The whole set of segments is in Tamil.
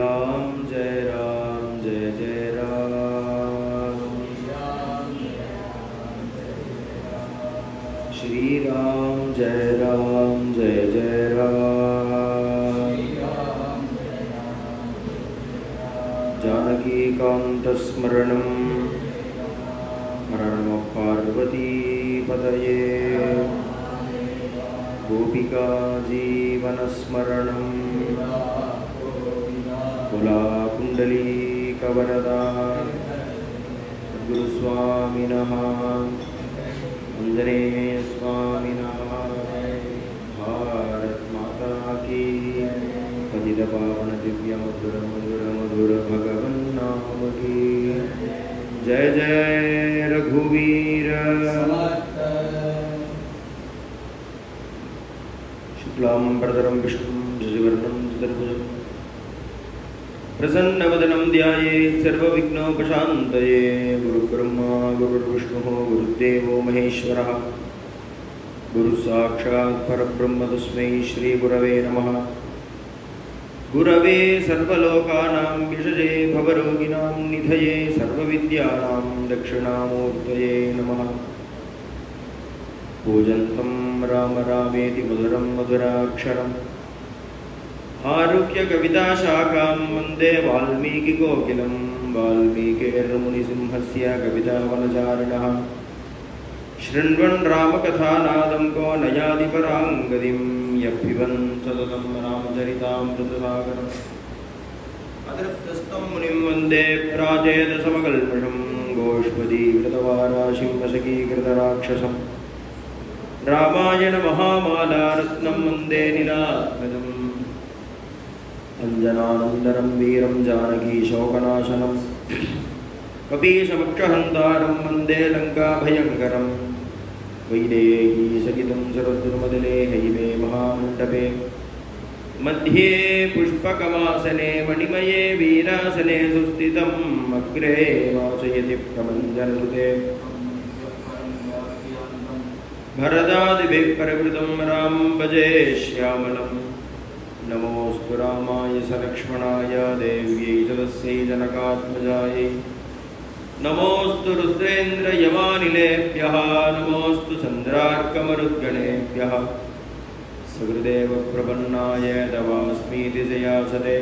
राम जय जय राम। श्री राम जय जय राम। जानकी कांत स्मरणं हर नमः पार्वती पतये। गोपिका जीवन स्मरणं कुला कुंडली कवरदा सद्गुरुस्वामिनः वन्दने स्वामिनः। भारत माता की पतित पावन दिव्य मधुर मधुर मधुर भगवन् नाम की जय जय रघुवीर। शुक्लांबरधरं विष्णुं शशिवर्णं चतुर्भुजं प्रसन्नवदनं ध्यायेत् सर्वविघ्नोपशान्तये। गुरुब्रह्मा गुरुर्विष्णुः गुरुदेवो महेश्वरः गुरुसाक्षात् परब्रह्म तस्मै श्रीगुरवे नमः। गुरवे सर्वलोकानां विषजे भवरोगिणां निधये सर्वविद्यानां दक्षिणामूर्तये नमः। पूजन्तं राम रामेति मधुरं मधुराक्षरम् आरुह्य कविताशाखां वन्दे वाल्मीकिकोकिलं। वाल्मीकिर्मुनिसिंहस्य कवितावनचारिणः शृण्वन् रामकथानादं को नयाति परां गतिं। यप्पिबन् सततं रामचरितामृतसागरम् अतृप्तस्तं मुनिं वन्दे प्राचेतसमकल्मषं। गोष्पदीकृतवाराशिं वशकीकृतराक्षसम् रामायण महामालारत्नं वन्दे नीलात्मजम्। अंजनानन्दनं वीरं जानकी शोकनाशनं कपीशमक्षहन्तारं वन्दे लङ्काभयङ्करं। वैदेही सहितं सरद्रुमदले हैमे महामण्डपे मध्ये पुष्पकमासने मणिमये वीरासने सुस्थितम्। अग्रे वाचयति प्रमञ्जनसुते भरदादिभिः परिवृतं रामं भजे श्यामलम्। नमोस्तु रामाय सलक्ष्मणाय देव्यै च तस्यै जनकात्मजायै। नमोस्तु रुद्रेन्द्रयमानिलेभ्यः नमोस्तु चन्द्रार्कमरुद्गणेभ्यः। सकृदेव प्रपन्नाय तवास्मीति जयासते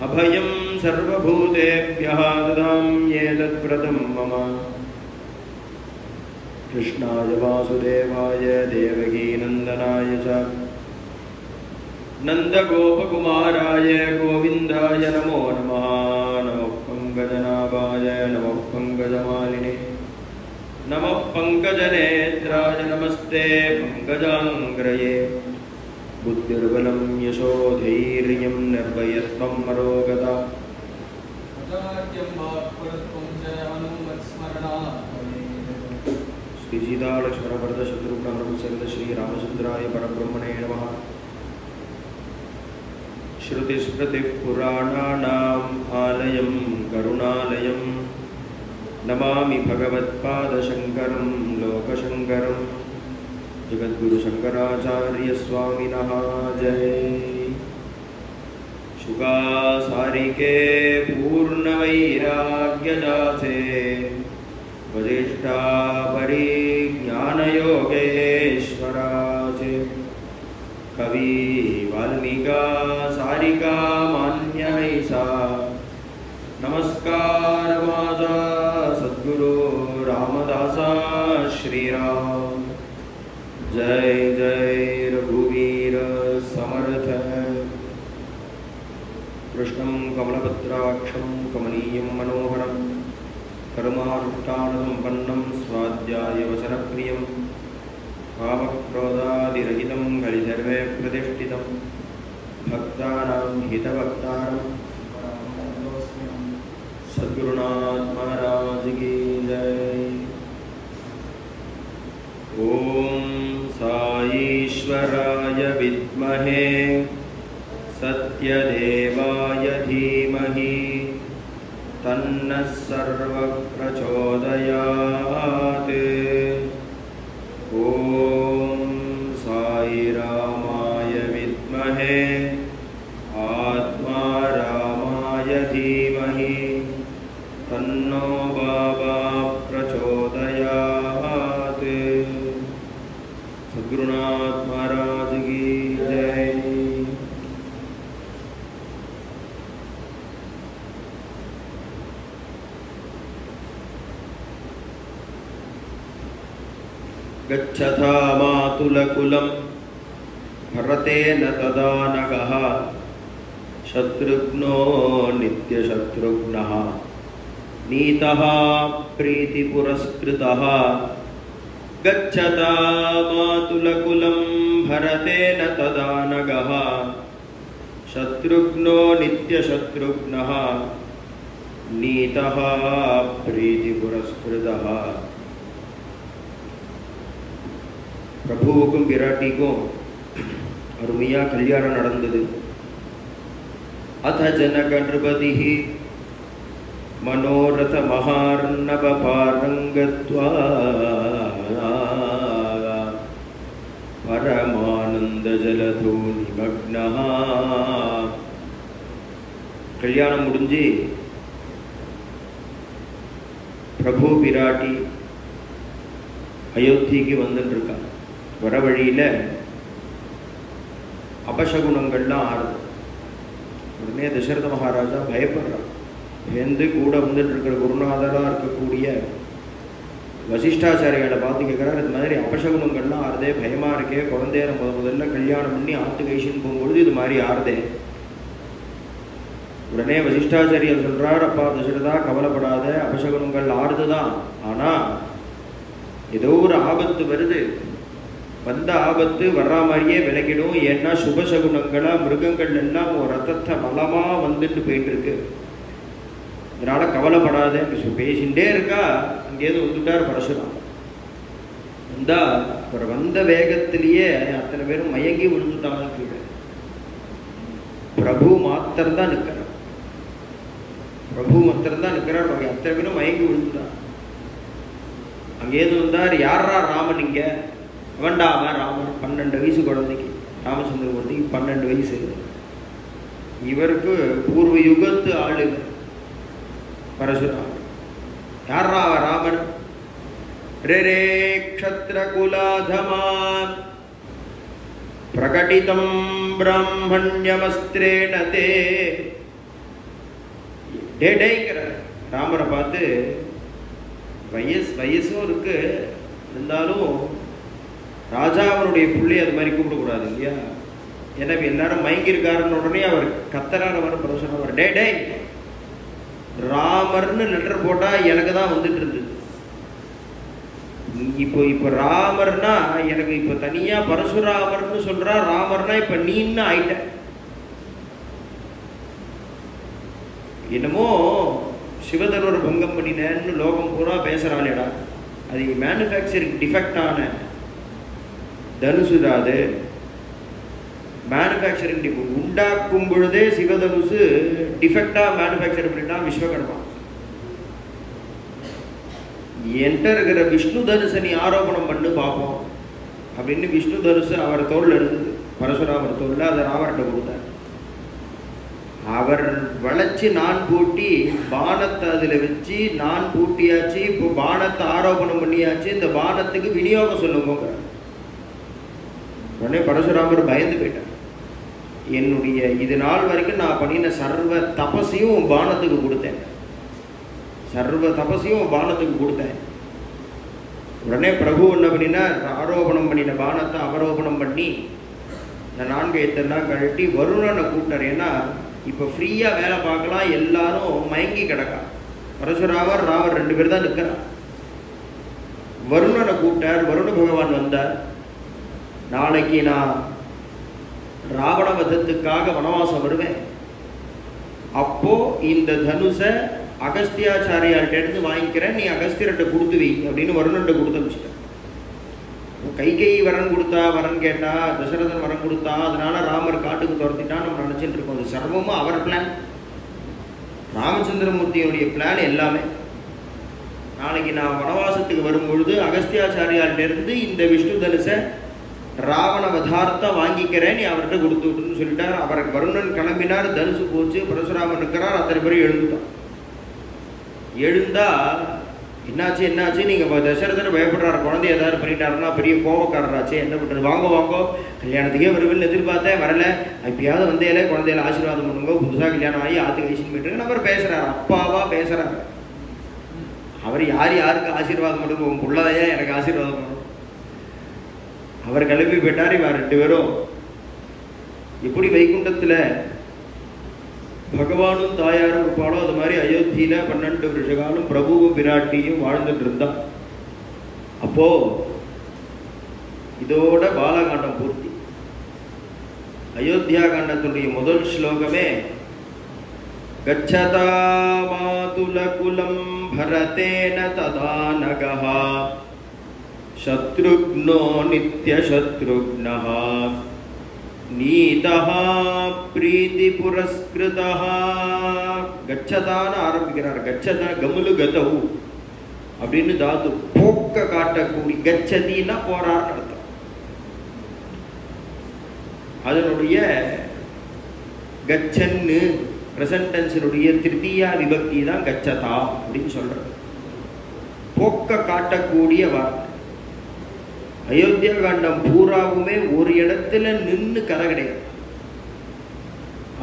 अभयं सर्वभूतेभ्यः ददाम्येतद्व्रतं मम। कृष्णाय वासुदेवाय देवकीनन्दनाय च नन्दगोपकुमाराय गोविन्दाय नमो नमः। नमः पङ्कजनाभाय नमः पङ्कजमालिने नमः पङ्कजनेत्राय नमस्ते पङ्कजाङ्ग्रये। बुद्धिर्बलं यशोधैर्यं निर्भयत्वं मरोगता श्री सीता लक्ष्मण भरत शत्रुघ्न सहित श्री रामचंद्राय परब्रह्मणे नमः। श्रुतिस्मृतिपुराणानाम् आलयं करुणालयं नमामि भगवत्पादशङ्करं लोकशङ्करं। जगद्गुरुशङ्कराचार्यस्वामिनः जय। शुकासारिके पूर्णवैराग्यजाते वसिष्ठा परिज्ञानयोगेश्वराचे। कवि वाल्मीका सारिका मान्यैसा नमस्कार माझा सद्गुरु रामदासा श्रीराम। जय जय रघुवीर समर्थ। कृष्णं कमलपत्राक्षं कमनीयं मनोहरं कर्मानुष्ठानसम्पन्नं स्वाध्यायवचनप्रियं। कामक्रोधादिरहितं कलिसर्वे प्रतिष्ठितं भक्तानां हितभक्तारं। सद्गुरुनाथ महाराज की जय। ओम साईश्वराय विद्महे सत्यदेवाय धीमहि तन्नः सर्वः प्रचोदयात्। ओम साई रामाय विद्महे आत्मा धीमहि तन्नो बाबा प्रचोदयात्। सद्गुरुनाथ महाराज की जय। गच्छता मातुलकुलं भरतेन तदा नगः शत्रुघ्नो नित्यशत्रुघ्नः नीतः प्रीतिपुरस्कृतः। गच्छता मातुलकुलं भरतेन तदा नगः शत्रुघ्नो नित्यशत्रुघ्नः नीतः प्रीतिपुरस्कृतः। प्रभुवुक्कुम पिराट्टिक्कुम अरुमैया कल्याणम नडंदது। अथ जनक नृपतिः मनोरथ महार्णव पारंगत्वा परमानंद जलधो निमग्नः। कल्याणम मुडिஞ்சு प्रभु पिराटी अयोध्या வந்துட்டு இருக்கா। வர வழியில அபசகுணங்கள்லாம் ஆறுது। உடனே தசரத மகாராஜா பயப்படுறார்। பயந்து கூட வந்துட்டு இருக்கிற குருநாதராக இருக்கக்கூடிய வசிஷ்டாச்சாரியால பார்த்து கேட்குறாரு, இது மாதிரி அபசகுணங்கள்லாம் ஆறுதே, பயமா இருக்கே, குழந்தைய முதல்ல கல்யாணம் பண்ணி ஆத்து கைஷன் போகும்பொழுது இது மாதிரி ஆறுதே। உடனே வசிஷ்டாச்சாரியார் சொல்றார், அப்பா தசரதா கவலைப்படாத, அபசகுணங்கள் ஆறுதுதான், ஆனா ஏதோ ஒரு ஆபத்து வருது, வந்த ஆபத்து வர்ற மாதிரியே விலகிடும், ஏன்னா சுபசகுணங்களா மிருகங்கள் எல்லாம் ஒரு ரத்தத்தை பலமா வந்துட்டு போயிட்டு இருக்கு, இதனால கவலைப்படாத பேசிகிட்டே இருக்கா। அங்கேயிருந்து வந்துட்டார் பரசுராம்। வந்தா ஒரு வந்த வேகத்திலேயே அத்தனை பேரும் மயங்கி விழுந்துட்டாங்க கீழே। பிரபு மாத்திரம்தான் நிற்கிறார், பிரபு மாத்திரம்தான் நிற்கிறார், அத்தனை பேரும் மயங்கி விழுந்துட்டார்। அங்கேயிருந்து வந்தார், யாரா ராமன் இங்க? வேண்டாம ராமன் 12 வயசு குழந்தைக்கு, ராமச்சந்திரமூர்த்திக்கு 12 வயசு, இவருக்கு பூர்வ யுகத்து ஆளு பரசுராமன்। யாரா ராமன்? ரே க்ஷத்ர குலாதமான் பிரகடிதம் பிரம்மண்யமஸ்திரேண தே। டேங்கிற ராமரை பார்த்து வயசும் இருக்கு, இருந்தாலும் ராஜாவனுடைய பிள்ளை அது மாதிரி கூப்பிடக்கூடாது இல்லையா? எனவே எல்லாரும் மயங்கியிருக்காருன்னு உடனே அவர் கத்தரார், அவர் பரசுராமர், டே ராமர்னு லெட்டர் போட்டா எனக்கு தான் வந்துட்டு இருந்தது, இப்போ ராமர்னா எனக்கு இப்போ தனியா பரசுராமர்னு சொல்றா, ராமர்னா இப்ப நீன்னு ஆயிட்ட, என்னமோ சிவதனுவர் பங்கம் பண்ணினேன்னு லோகம் பூரா பேசுறாளேடா, அது மேனுஃபேக்சரிங் டிஃபெக்டான தனுசுதான் அது। மேனுஃபேக்சரிங் உண்டாக்கும் பொழுதே சிவதனுசு டிஃபெக்டா மேனுஃபேக்சர் பண்ணிட்டா விஸ்வகர்மா। என்கிட்ட இருக்கிற விஷ்ணு தனுசை நீ ஆரோபணம் பண்ணு பார்ப்போம் அப்படின்னு விஷ்ணு தனுசு அவர் தோல்ல இருந்தது, பரசுராமர் தோல்ல, அதை ராமர்கிட்ட கொடுத்தார்। அவர் வளைச்சு நான் பூட்டி பானத்தை அதுல வச்சு நான் பூட்டியாச்சு, இப்போ பானத்தை ஆரோபணம் பண்ணியாச்சு, இந்த பானத்துக்கு விநியோகம் சொல்லுங்க। உடனே பரசுராமர் பயந்து போயிட்டார், என்னுடைய இது நாள் வரைக்கும் நான் பண்ணின சர்வ தபசையும் பானத்துக்கு கொடுத்தேன், சர்வ தபசையும் பானத்துக்கு கொடுத்தேன்। உடனே பிரபு என்ன பண்ணினா, ஆரோபணம் பண்ணின பானத்தை அவரோபணம் பண்ணி இந்த 4 எத்தெல்லாம் கழட்டி வருணனை கூப்பிட்டார்। ஏன்னா இப்போ ஃப்ரீயா வேலை பார்க்கலாம், எல்லாரும் மயங்கி கிடக்கா, பரசுராமர் ராமர் 2 பேர் தான் நிற்கிறார்। வருணனை கூப்பிட்டார், வருண பகவான் வந்தார், நாளைக்கு நான் ராவண வதத்துக்காக வனவாசம் வருவேன், அப்போ இந்த தனுஷை அகஸ்தியாச்சாரியார்கிட்ட இருந்து வாங்கிக்கிறேன், நீ அகஸ்தியர்கிட்ட கொடுத்து வை அப்படின்னு வருணன்ட்ட கொடுத்து அனுப்பிச்சிட்டேன்। கைகை வரன் கொடுத்தா, வரன் கேட்டா, தசரதன் வரன் கொடுத்தா, அதனால ராமர் காட்டுக்கு துரத்திட்டா நம்ம நினைச்சிட்டு இருக்கோம், அது சர்வமும் அவர் பிளான், ராமச்சந்திரமூர்த்தியுடைய பிளான் எல்லாமே। நாளைக்கு நான் வனவாசத்துக்கு வரும்பொழுது அகஸ்தியாச்சாரியார்கிட்ட இருந்து இந்த விஷ்ணு தனுஷை ராவண வதார்த்தம் வாங்கிக்கிறேன், நீ அவர்கிட்ட கொடுத்து விட்டுன்னு சொல்லிட்டார். அவருக்கு வருணன் கிளம்பினார், தனுசு போச்சு, பரசுராமன் இருக்கிறார், அத்தனை பேரும் எழுந்துட்டான். எழுந்தா என்னாச்சு என்னாச்சு, நீங்கள் தசரதர் பயப்படுறாரு, குழந்தை ஏதாவது பண்ணிட்டாருன்னா பெரிய கோபக்காரராச்சு, என்ன பண்ணுறது, வாங்கோ வாங்கோ கல்யாணத்துக்கே வருவில் எதிர்பார்த்தேன் வரல, இப்பயாவது வந்தேலே குழந்தையில ஆசீர்வாதம் பண்ணுங்க, புதுசாக கல்யாணம் ஆகி ஆற்றுக்கு ஐசின் போயிட்டு அவர் பேசுகிறார், அப்பாவா பேசுகிறார். அவர் யாருக்கு ஆசீர்வாதம் பண்ணுங்க, உன் பிள்ளையா எனக்கு ஆசீர்வாதம் பண்ணும். அவர் கிளம்பி போயிட்டார். இவன் 2 பேரும் எப்படி வைகுண்டத்தில் பகவானும் தாயாரும் இருப்பாளோ அது மாதிரி அயோத்தியில 12 வருஷ காலம் பிரபுவும் பிராட்டியும் வாழ்ந்துட்டு இருந்தான். அப்போ இதோட பாலகாண்டம் பூர்த்தி. அயோத்தியா காண்டத்துடைய முதல் ஸ்லோகமே கச்சதா மாதுலகுலம் பரதேன ததா நகஹா சத்ருக்னோ நித்ய சத்ருக்னஹ நீதஹ பிரீதி புரஸ்கிருதஹ. கச்சதான்னு ஆரம்பிக்கிறார். கச்சதா கமுலு கதவு அப்படின்னு தாது, போக்க காட்டக்கூடிய. கச்சதினா போறார்னு அர்த்தம். அதனுடைய கச்சன்னு பிரசன்ட் டென்ஸினுடைய திருத்தியா விபக்தி தான் கச்சதா அப்படின்னு சொல்றது. போக்க காட்டக்கூடிய வார்த்தை. அயோத்தியா காண்டம் பூராவுமே ஒரு இடத்துல நின்று கதை கிடையாது.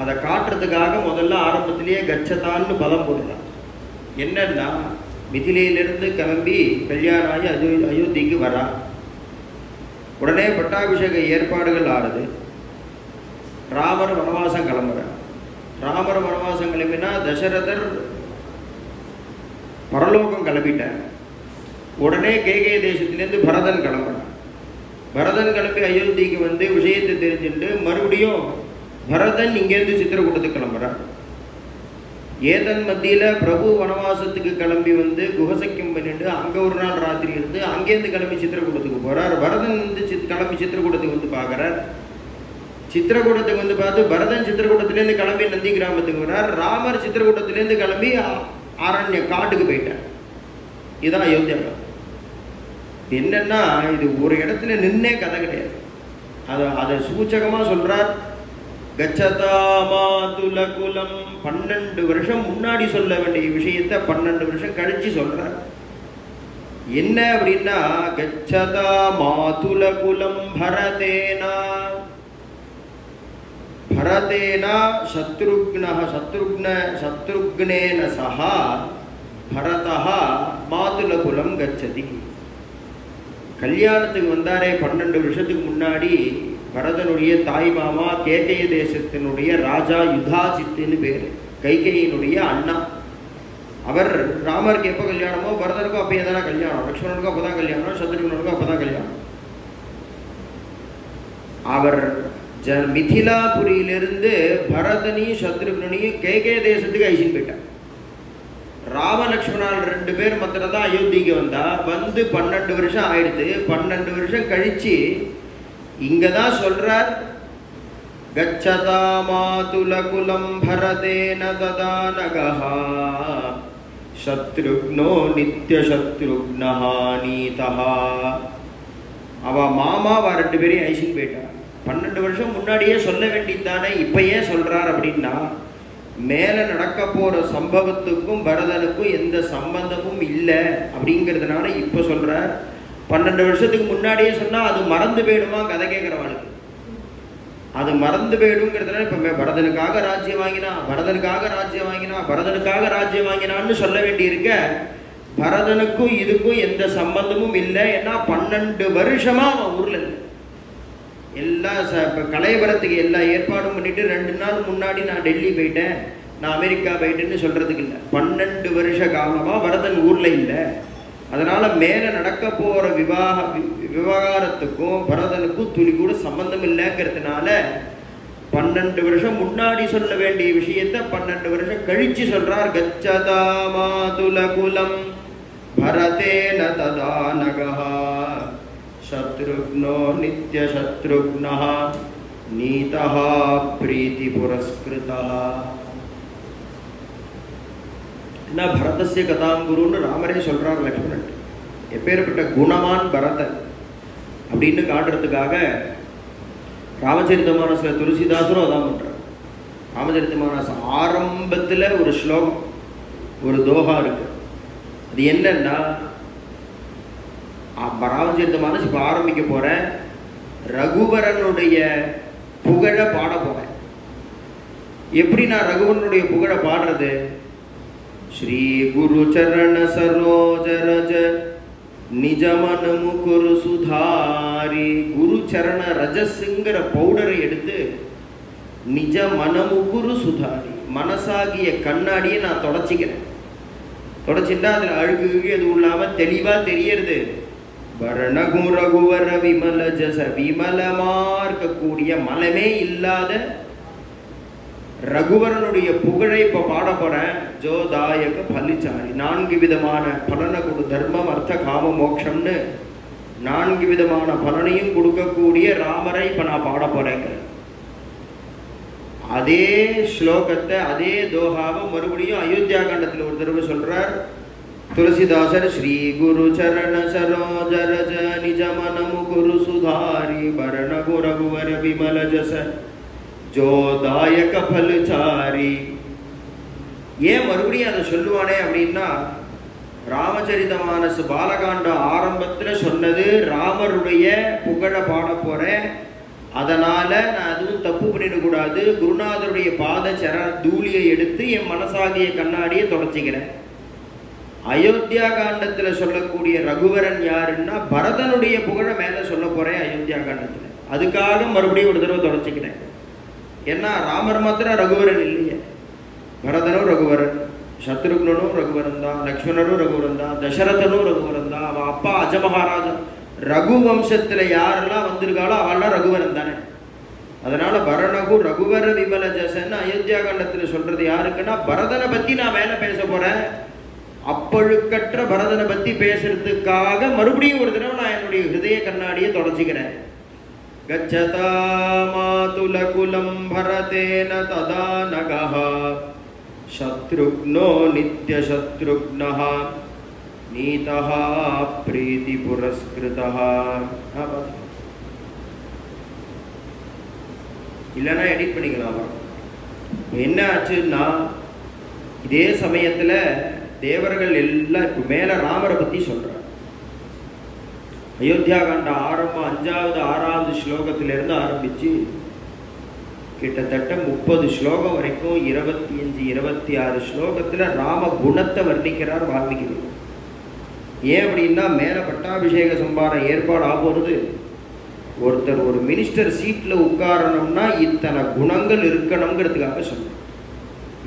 அதை காட்டுறதுக்காக முதல்ல ஆரம்பத்திலேயே கச்சதான்னு பதம் போடுறான். என்னன்னா மிதிலையிலிருந்து கிளம்பி கல்யாணம் ஆகி அயோத்திக்கு வரா. உடனே பட்டாபிஷேக ஏற்பாடுகள் ஆறுது. ராமர் வனவாசம் கிளம்புறார். ராமர் வனவாசம் கிளம்பினா தசரதர் பரலோகம் கிளம்பிட்டார். உடனே கேகே தேசத்திலேருந்து பரதன் கிளம்புறான். பரதன் கிளம்பி அயோத்திக்கு வந்து விஷயத்தை தெரிஞ்சுட்டு மறுபடியும் பரதன் இங்கேருந்து சித்திரக்கூட்டத்துக்கு கிளம்புறான். ஏதன் மத்தியில் பிரபு வனவாசத்துக்கு கிளம்பி வந்து குஹசக்கியம் பண்ணிட்டு அங்கே ஒரு நாள் ராத்திரி இருந்து அங்கேருந்து கிளம்பி சித்திரக்கூட்டத்துக்கு போகிறார். பரதன் வந்து கிளம்பி சித்திரக்கூட்டத்துக்கு வந்து பார்க்குறார். சித்திரக்கூட்டத்துக்கு வந்து பார்த்து பரதன் சித்திரக்கூட்டத்திலேருந்து கிளம்பி நந்தி கிராமத்துக்கு வர்றார். ராமர் சித்திரக்கூட்டத்திலேருந்து கிளம்பி ஆரண்ய காட்டுக்கு போயிட்டார். இதுதான் அயோத்தியா. என்னன்னா இது ஒரு இடத்துல நின்னே கதை கிடையாது. அதை சூச்சகமாக சொல்றார். கச்சதாமாதுலகுலம் 12 வருஷம் முன்னாடி சொல்ல வேண்டிய விஷயத்தை 12 வருஷம் கழிச்சு சொல்றார். என்ன அப்படின்னா கச்சதாமாதுலகுலம் பரதேனா பரதேனா சத்ருக்னேன சஹா பரதஹ மாதுலகுலம் கச்சதி. கல்யாணத்துக்கு வந்தாரே 12 வருஷத்துக்கு முன்னாடி பரதனுடைய தாய் மாமா கேகய தேசத்தினுடைய ராஜா யுதாஜித்துன்னு பேர், கைகேயினுடைய அண்ணா. அவர் ராமருக்கு எப்போ கல்யாணமோ பரதனுக்கும் அப்பயே தானே கல்யாணம், லக்ஷ்மணனுக்கும் அப்போ தான் கல்யாணம், சத்ருகனுக்கும் அப்போ தான் கல்யாணம். அவர் மிதிலாபுரியிலிருந்து பரதனையும் சத்ருகனையும் கேகே தேசத்துக்கு ஐசின் போயிட்டார். ராமலக்ஷ்மணால் 2 பேர் மாத்திரம் தான் அயோத்திக்கு வந்தா. வந்து 12 வருஷம் ஆயிடுது. 12 வருஷம் கழிச்சு இங்க தான் சொல்றார் கச்சதா மாதுலகுலம் பரதேன ததா நகஹா சத்ருக்னோ நித்ய சத்ருக்னஹ நீதஹா. அவ மாமாவா 2 பேரையும் ஐசின் போயிட்டார். 12 வருஷம் முன்னாடியே சொல்ல வேண்டியதானே, இப்ப ஏன் சொல்றார் அப்படின்னா மேல நடக்க போற சம்பவத்துக்கும் பரதனுக்கும் எந்த சம்பந்தமும் இல்லை அப்படிங்கிறதுனால இப்ப சொல்ற. 12 வருஷத்துக்கு முன்னாடியே சொன்னா அது மறந்து போயிடுமா கதை கேட்கிறவனுக்கு, அது மறந்து போயிடுங்கிறதுனால இப்ப பரதனுக்காக ராஜ்யம் வாங்கினான்னு சொல்ல வேண்டி இருக்க. பரதனுக்கும் இதுக்கும் எந்த சம்பந்தமும் இல்லை. ஏன்னா 12 வருஷமா அவன் ஊர்ல இல்லை. எல்லா கலையபுரத்துக்கு எல்லா ஏற்பாடும் பண்ணிட்டு 2 நாள் முன்னாடி நான் டெல்லி போயிட்டேன், நான் அமெரிக்கா போயிட்டேன்னு சொல்றதுக்கு இல்லை. 12 வருஷ காலமா பரதன் ஊர்ல இல்லை. அதனால மேல நடக்க போற விவகாரத்துக்கும் பரதனுக்கும் துளி கூட சம்பந்தம் இல்லைங்கிறதுனால 12 வருஷம் முன்னாடி சொல்ல வேண்டிய விஷயத்தை 12 வருஷம் கழிச்சு சொல்றார். கச்சதா மாதுலகுலம் பரதேன ததா நகஹா சத்ருக்னோ நித்ய சத்ருக்னஹ நீதஹ பிரீதி புரஸ்கிருதஹ. என்ன பரதஸ்ய கதாம் குருன்னு ராமரே சொல்றார் லக்ஷ்மணன். எப்பேற்பட்ட குணமான் பரதன். அப்படின்னு காட்டுறதுக்காக ராமச்சரிதமானஸ்ல துளசிதாசரும் அதான் பண்றார். ராமச்சரிதமானஸ் ஆரம்பத்துல ஒரு ஸ்லோகம், ஒரு தோஹா இருக்கு. அது என்னன்னா, ராமச்சரிதமானஸ் இப்ப ஆரம்பிக்க போற ரகுவரனுடைய புகழ பாட போறேன். எப்படி நான் ரகுவரனுடைய புகழ பாடுறது? ஸ்ரீ குரு சரண சரோஜ ரஜ நிஜமன முகுரு சுதாரி. குரு சரண ரஜஸ்ங்கிற பவுடரை எடுத்து நிஜ மனமுகுரு சுதாரி, மனசாகிய கண்ணாடியை நான் தொடச்சிக்கிறேன். தொடச்சிட்டா அதுல அழுகு எதுவும் இல்லாம தெளிவா தெரியறது. வரணகு ரகுவர விமல ஜச, விமலமா இருக்கக்கூடிய மலமே இல்லாத ரகுவரனுடைய புகழை இப்ப பாட போறேன். ஜோதாயக பலிச்சாரி, 4 விதமான பலனை கொடு, தர்மம் அர்த்த காம மோட்சம்னு 4 விதமான பலனையும் கொடுக்கக்கூடிய ராமரை இப்ப நான் பாட போறேங்க. அதே ஸ்லோகத்தை, அதே தோஹாவை மறுபடியும் அயோத்தியா காண்டத்தில் ஒரு தடவை சொல்றார் துளசிதாசர். ஸ்ரீ குரு சரண சரோஜ ரஜ நிஜமன முகுரு சுதாரி வரணகு ரகுவர விமல ஜச ஜோதாயக பலச்சாரி. ஏன் மறுபடியும் அதை சொல்லுவானே அப்படின்னா, ராமச்சரிதமானஸ் பாலகாண்டம் ஆரம்பத்துல சொன்னது ராமருடைய புகழ பாட போறேன், அதனால நான் அதுவும் தப்பு பண்ணிடக்கூடாது, குருநாதருடைய பாத சர தூளியை எடுத்து என் மனசாகிய கண்ணாடியை தொடச்சிக்கிறேன். அயோத்தியா காண்டத்துல சொல்லக்கூடிய ரகுவரன் யாருன்னா பரதனுடைய புகழ மேல சொல்ல போறேன் அயோத்தியா காண்டத்துல. அதுக்காக மறுபடியும் ஒரு தடவை தொடச்சிக்கிறேன். ஏன்னா ராமர் மாத்திரம் ரகுவரன் இல்லையே, பரதனும் ரகுவரன், சத்ருக்னனும் ரகுவரன் தான், லக்ஷ்மணனும் ரகுவரன் தான், தசரதனும் ரகுவரன் தான். அவன் அப்பா அஜமகாராஜா ரகு வம்சத்துல யாரெல்லாம் வந்திருக்காளோ அவெல்லாம் ரகுவரன் தானே. அதனால பரணகு ரகுவர விமல ஜசன்னு அயோத்தியா காண்டத்துல சொல்றது யாருக்குன்னா, பரதனை பத்தி நான் மேல பேச போறேன். அப்பழுக்கற்ற பரதனை பத்தி பேசுறதுக்காக மறுபடியும் ஒரு தடவை நான் என்னுடைய ஹிருதய கண்ணாடியை தொடச்சிக்கிறேன். கச்சதா மாதுல குலம் பரதேன ததா நகஹ சத்ருக்னோ நித்ய சத்ருக்னஹ நீதஹ பிரீதி புரஸ்கிருதஹ. இல்லைன்னா எடிட் பண்ணிக்கலாமா? என்ன ஆச்சுன்னா, இதே சமயத்துல தேவர்கள் எல்லாம் இப்ப மேல ராமரை பத்தி சொல்றார். அயோத்தியா காண்ட ஆரம்பம் 5வது 6வது ஸ்லோகத்திலிருந்து ஆரம்பிச்சு கிட்டத்தட்ட 30 ஸ்லோகம் வரைக்கும் 25 26 ஸ்லோகத்துல ராம குணத்தை வர்ணிக்கிறார் வால்மீகி. ஏன் அப்படின்னா, மேல பட்டாபிஷேக சம்பாரம் ஏற்பாடு ஆகுறது, ஒருத்தர் ஒரு மினிஸ்டர் சீட்ல உட்காரணும்னா இத்தனை குணங்கள் இருக்கணுங்கிறதுக்காக சொல்றேன்.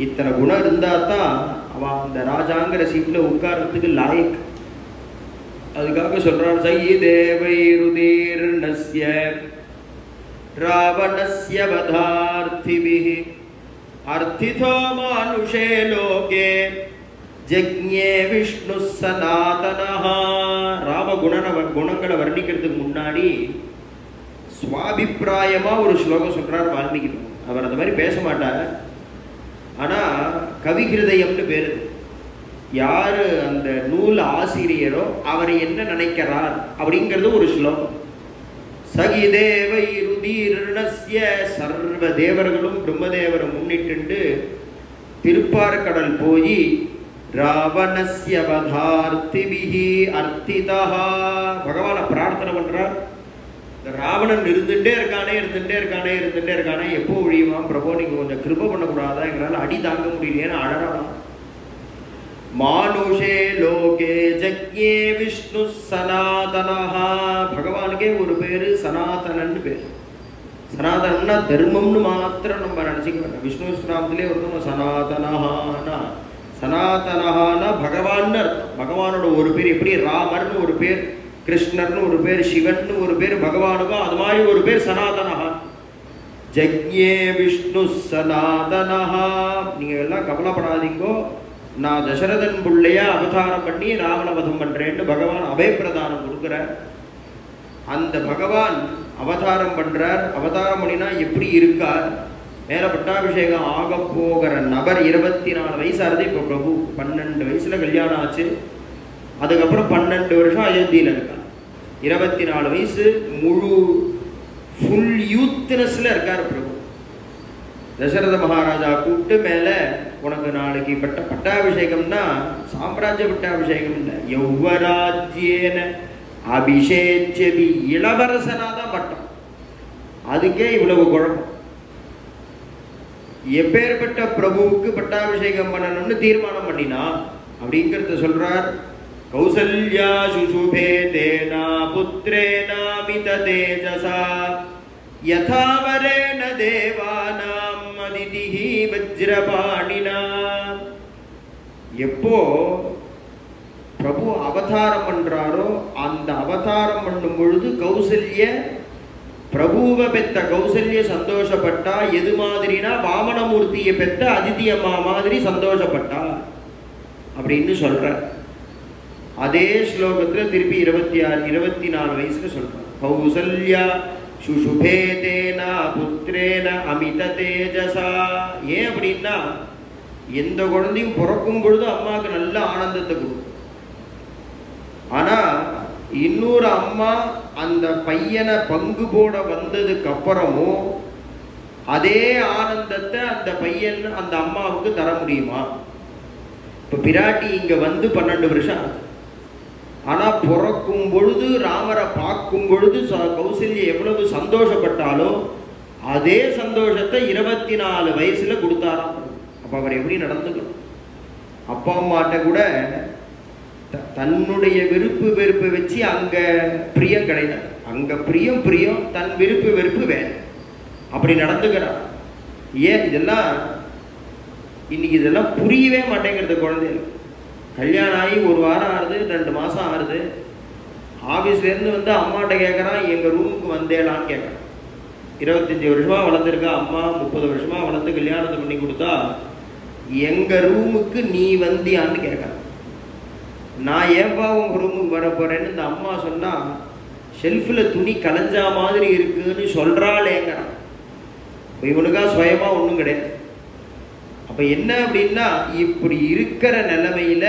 இத்தனை குணம் இருந்தா தான் அவன் அந்த ராஜாங்கிற சீட்ல உட்கார்றதுக்கு லாயக். அதுக்காக சொல்றான், சயி தேவைருதீர்ணஸ்ய ராவணஸ்ய வதார்த்திபிஹி அர்த்திதோ மானுஷே லோகே ஜக்ஞே விஷ்ணு சனாதனஹ. ராம குணங்களை வர்ணிக்கிறதுக்கு முன்னாடி சுவாபிப்பிராயமா ஒரு ஸ்லோகம் சொல்றார் வால்மீகி. அவர் அந்த மாதிரி பேச மாட்டார். ஆனா கவிஹிருதயம்னு பேரு. யாரு அந்த நூல் ஆசிரியரோ அவர் என்ன நினைக்கிறார் அப்படிங்கிறது ஒரு ஸ்லோகம். சகி தேவை ருதீர்ணஸ்ய, சர்வ தேவர்களும் பிரம்மதேவரை முன்னிட்டு திருப்பார்கடல் போய் ராவணஸ்ய வதார்த்திபிஹி அர்த்திதா பகவானை பிரார்த்தனை பண்றார். ராவணன் இருந்துட்டே இருக்கானே, எப்போ ஒழியுவான் பிரபோ, நீங்க கொஞ்சம் கிருப பண்ணக்கூடாதா, எங்களால் அடி தாங்க முடியலையேன்னு அழறான். மானுஷே லோகே ஜக்ஞே விஷ்ணு சனாதனஹா. பகவானுக்கே ஒரு பேரு சனாதனன்னு பேரு. சனாதனம்னா தர்மம்னு மாத்திரம் நம்ம நினைச்சுக்க வேண்டாம். விஷ்ணு ஸ்நாமத்திலே ஒருத்தவங்க சனாதனஹானா, சனாதனஹானா பகவான்னு அர்த்தம். பகவானோட ஒரு பேர், எப்படி ராமர்னு ஒரு பேர், கிருஷ்ணர்னு ஒரு பேர், சிவன் ஒரு பேர் பகவானுக்கும், அது மாதிரி ஒரு பேர் சனாதனஹா. ஜக்ஞே விஷ்ணு சனாதனஹா. நீங்க எல்லாம் கவலைப்படாதீங்கோ, நான் தசரதன் பிள்ளையா அவதாரம் பண்ணி ராவண வதம் பண்றேன்னு பகவான் அபயப்பிரதானம் கொடுக்கிறார். அந்த பகவான் அவதாரம் பண்றார். அவதாரம் பண்ணினா எப்படி இருக்கார்? மேல பட்டாபிஷேகம் ஆக போகிற நபர் 24 வயசாகிறது. இப்போ பிரபு 12 வயசுல கல்யாணம் ஆச்சு. அதுக்கப்புறம் 12 வருஷம் அயோத்தியில இருக்கார். 24 வயசு, முழு ஃபுல் யூத்னஸ்ல இருக்கார் பிரபு. தசரத மகாராஜா கூப்பிட்டு மேல உனக்கு நாளைக்கு பட்டாபிஷேகம்னா சாம்ராஜ்ய பட்டாபிஷேகம் இல்லை, யௌவராஜ்யேன அபிஷேச்சதி, இளவரசனாதான் பட்டம். அதுக்கே இவ்வளவு குழப்பம். எப்பேற்பட்ட பிரபுவுக்கு பட்டாபிஷேகம் பண்ணணும்னு தீர்மானம் பண்ணினா அப்படிங்கிறத சொல்றார். கௌசல்யா சுசுபே தேனா புத்ரேனா மித தேஜசா யதாவரேன தேவானாம் அதிதிஹி வஜ்ரபாணினா. எப்போ பிரபு அவதாரம் பண்றாரோ அந்த அவதாரம் பண்ணும் பொழுது கௌசல்ய பிரபுவை பெத்த கௌசல்ய சந்தோஷப்பட்டா. எது மாதிரினா வாமனமூர்த்தியை பெத்த அதிதி அம்மா மாதிரி சந்தோஷப்பட்டா அப்படின்னு சொல்ற. அதே ஸ்லோகத்துல திருப்பி 24 வயசுல சொல்றார். கௌசல்யா சுசுபே தேனா புத்ரேன அமித தேஜசா. ஏன் அப்படின்னா எந்த குழந்தையும் பிறக்கும் பொழுது அம்மாவுக்கு நல்ல ஆனந்தத்தை கொடுக்கும். ஆனா இன்னொரு அம்மா அந்த பையனை பங்கு போட வந்ததுக்கு அப்புறமும் அதே ஆனந்தத்தை அந்த பையன் அந்த அம்மாவுக்கு தர முடியுமா? இப்ப பிராட்டி இங்க வந்து 12 வருஷம், ஆனா பிறக்கும் பொழுது ராமரை பார்க்கும் பொழுது கௌசல்யா எவ்வளவு சந்தோஷப்பட்டாலோ அதே சந்தோஷத்தை 24 வயசுல கொடுத்தாராம். அப்ப அவர் எப்படி நடந்துக்கணும்? அப்பா அம்மாட்ட கூட தன்னுடைய விருப்பு வெறுப்பு வச்சு அங்க பிரியம் கிடையாது. அங்க பிரியம் பிரியம், தன் விருப்பு வெறுப்பு வேற. அப்படி நடந்துக்கிறார். ஏன் இதெல்லாம் இன்னைக்கு இதெல்லாம் புரியவே மாட்டேங்கிறது குழந்தைகள். கல்யாணம் ஆகி 1 வாரம் ஆறுது, 2 மாசம் ஆறுது. ஆபீஸ்ல இருந்து வந்து அம்மாட்ட கேட்கறான், எங்க ரூமுக்கு வந்தேலான்னு கேட்கறான். 25 வருஷமா வளர்ந்துருக்கா அம்மா, 30 வருஷமா வளர்த்து கல்யாணத்தை பண்ணி கொடுத்தா எங்க ரூமுக்கு நீ வந்தியான்னு கேட்கறான். நான் ஏன்பா உங்க ரூமுக்கு வர போறேன்னு இந்த அம்மா சொன்னா ஷெல்ஃபில் துணி கலைஞ்சா மாதிரி இருக்குன்னு சொல்றாளேங்கிறான். இவனுக்கா சுயமா ஒன்றும் கிடையாது. அப்ப என்ன அப்படின்னா இப்படி இருக்கிற நிலைமையில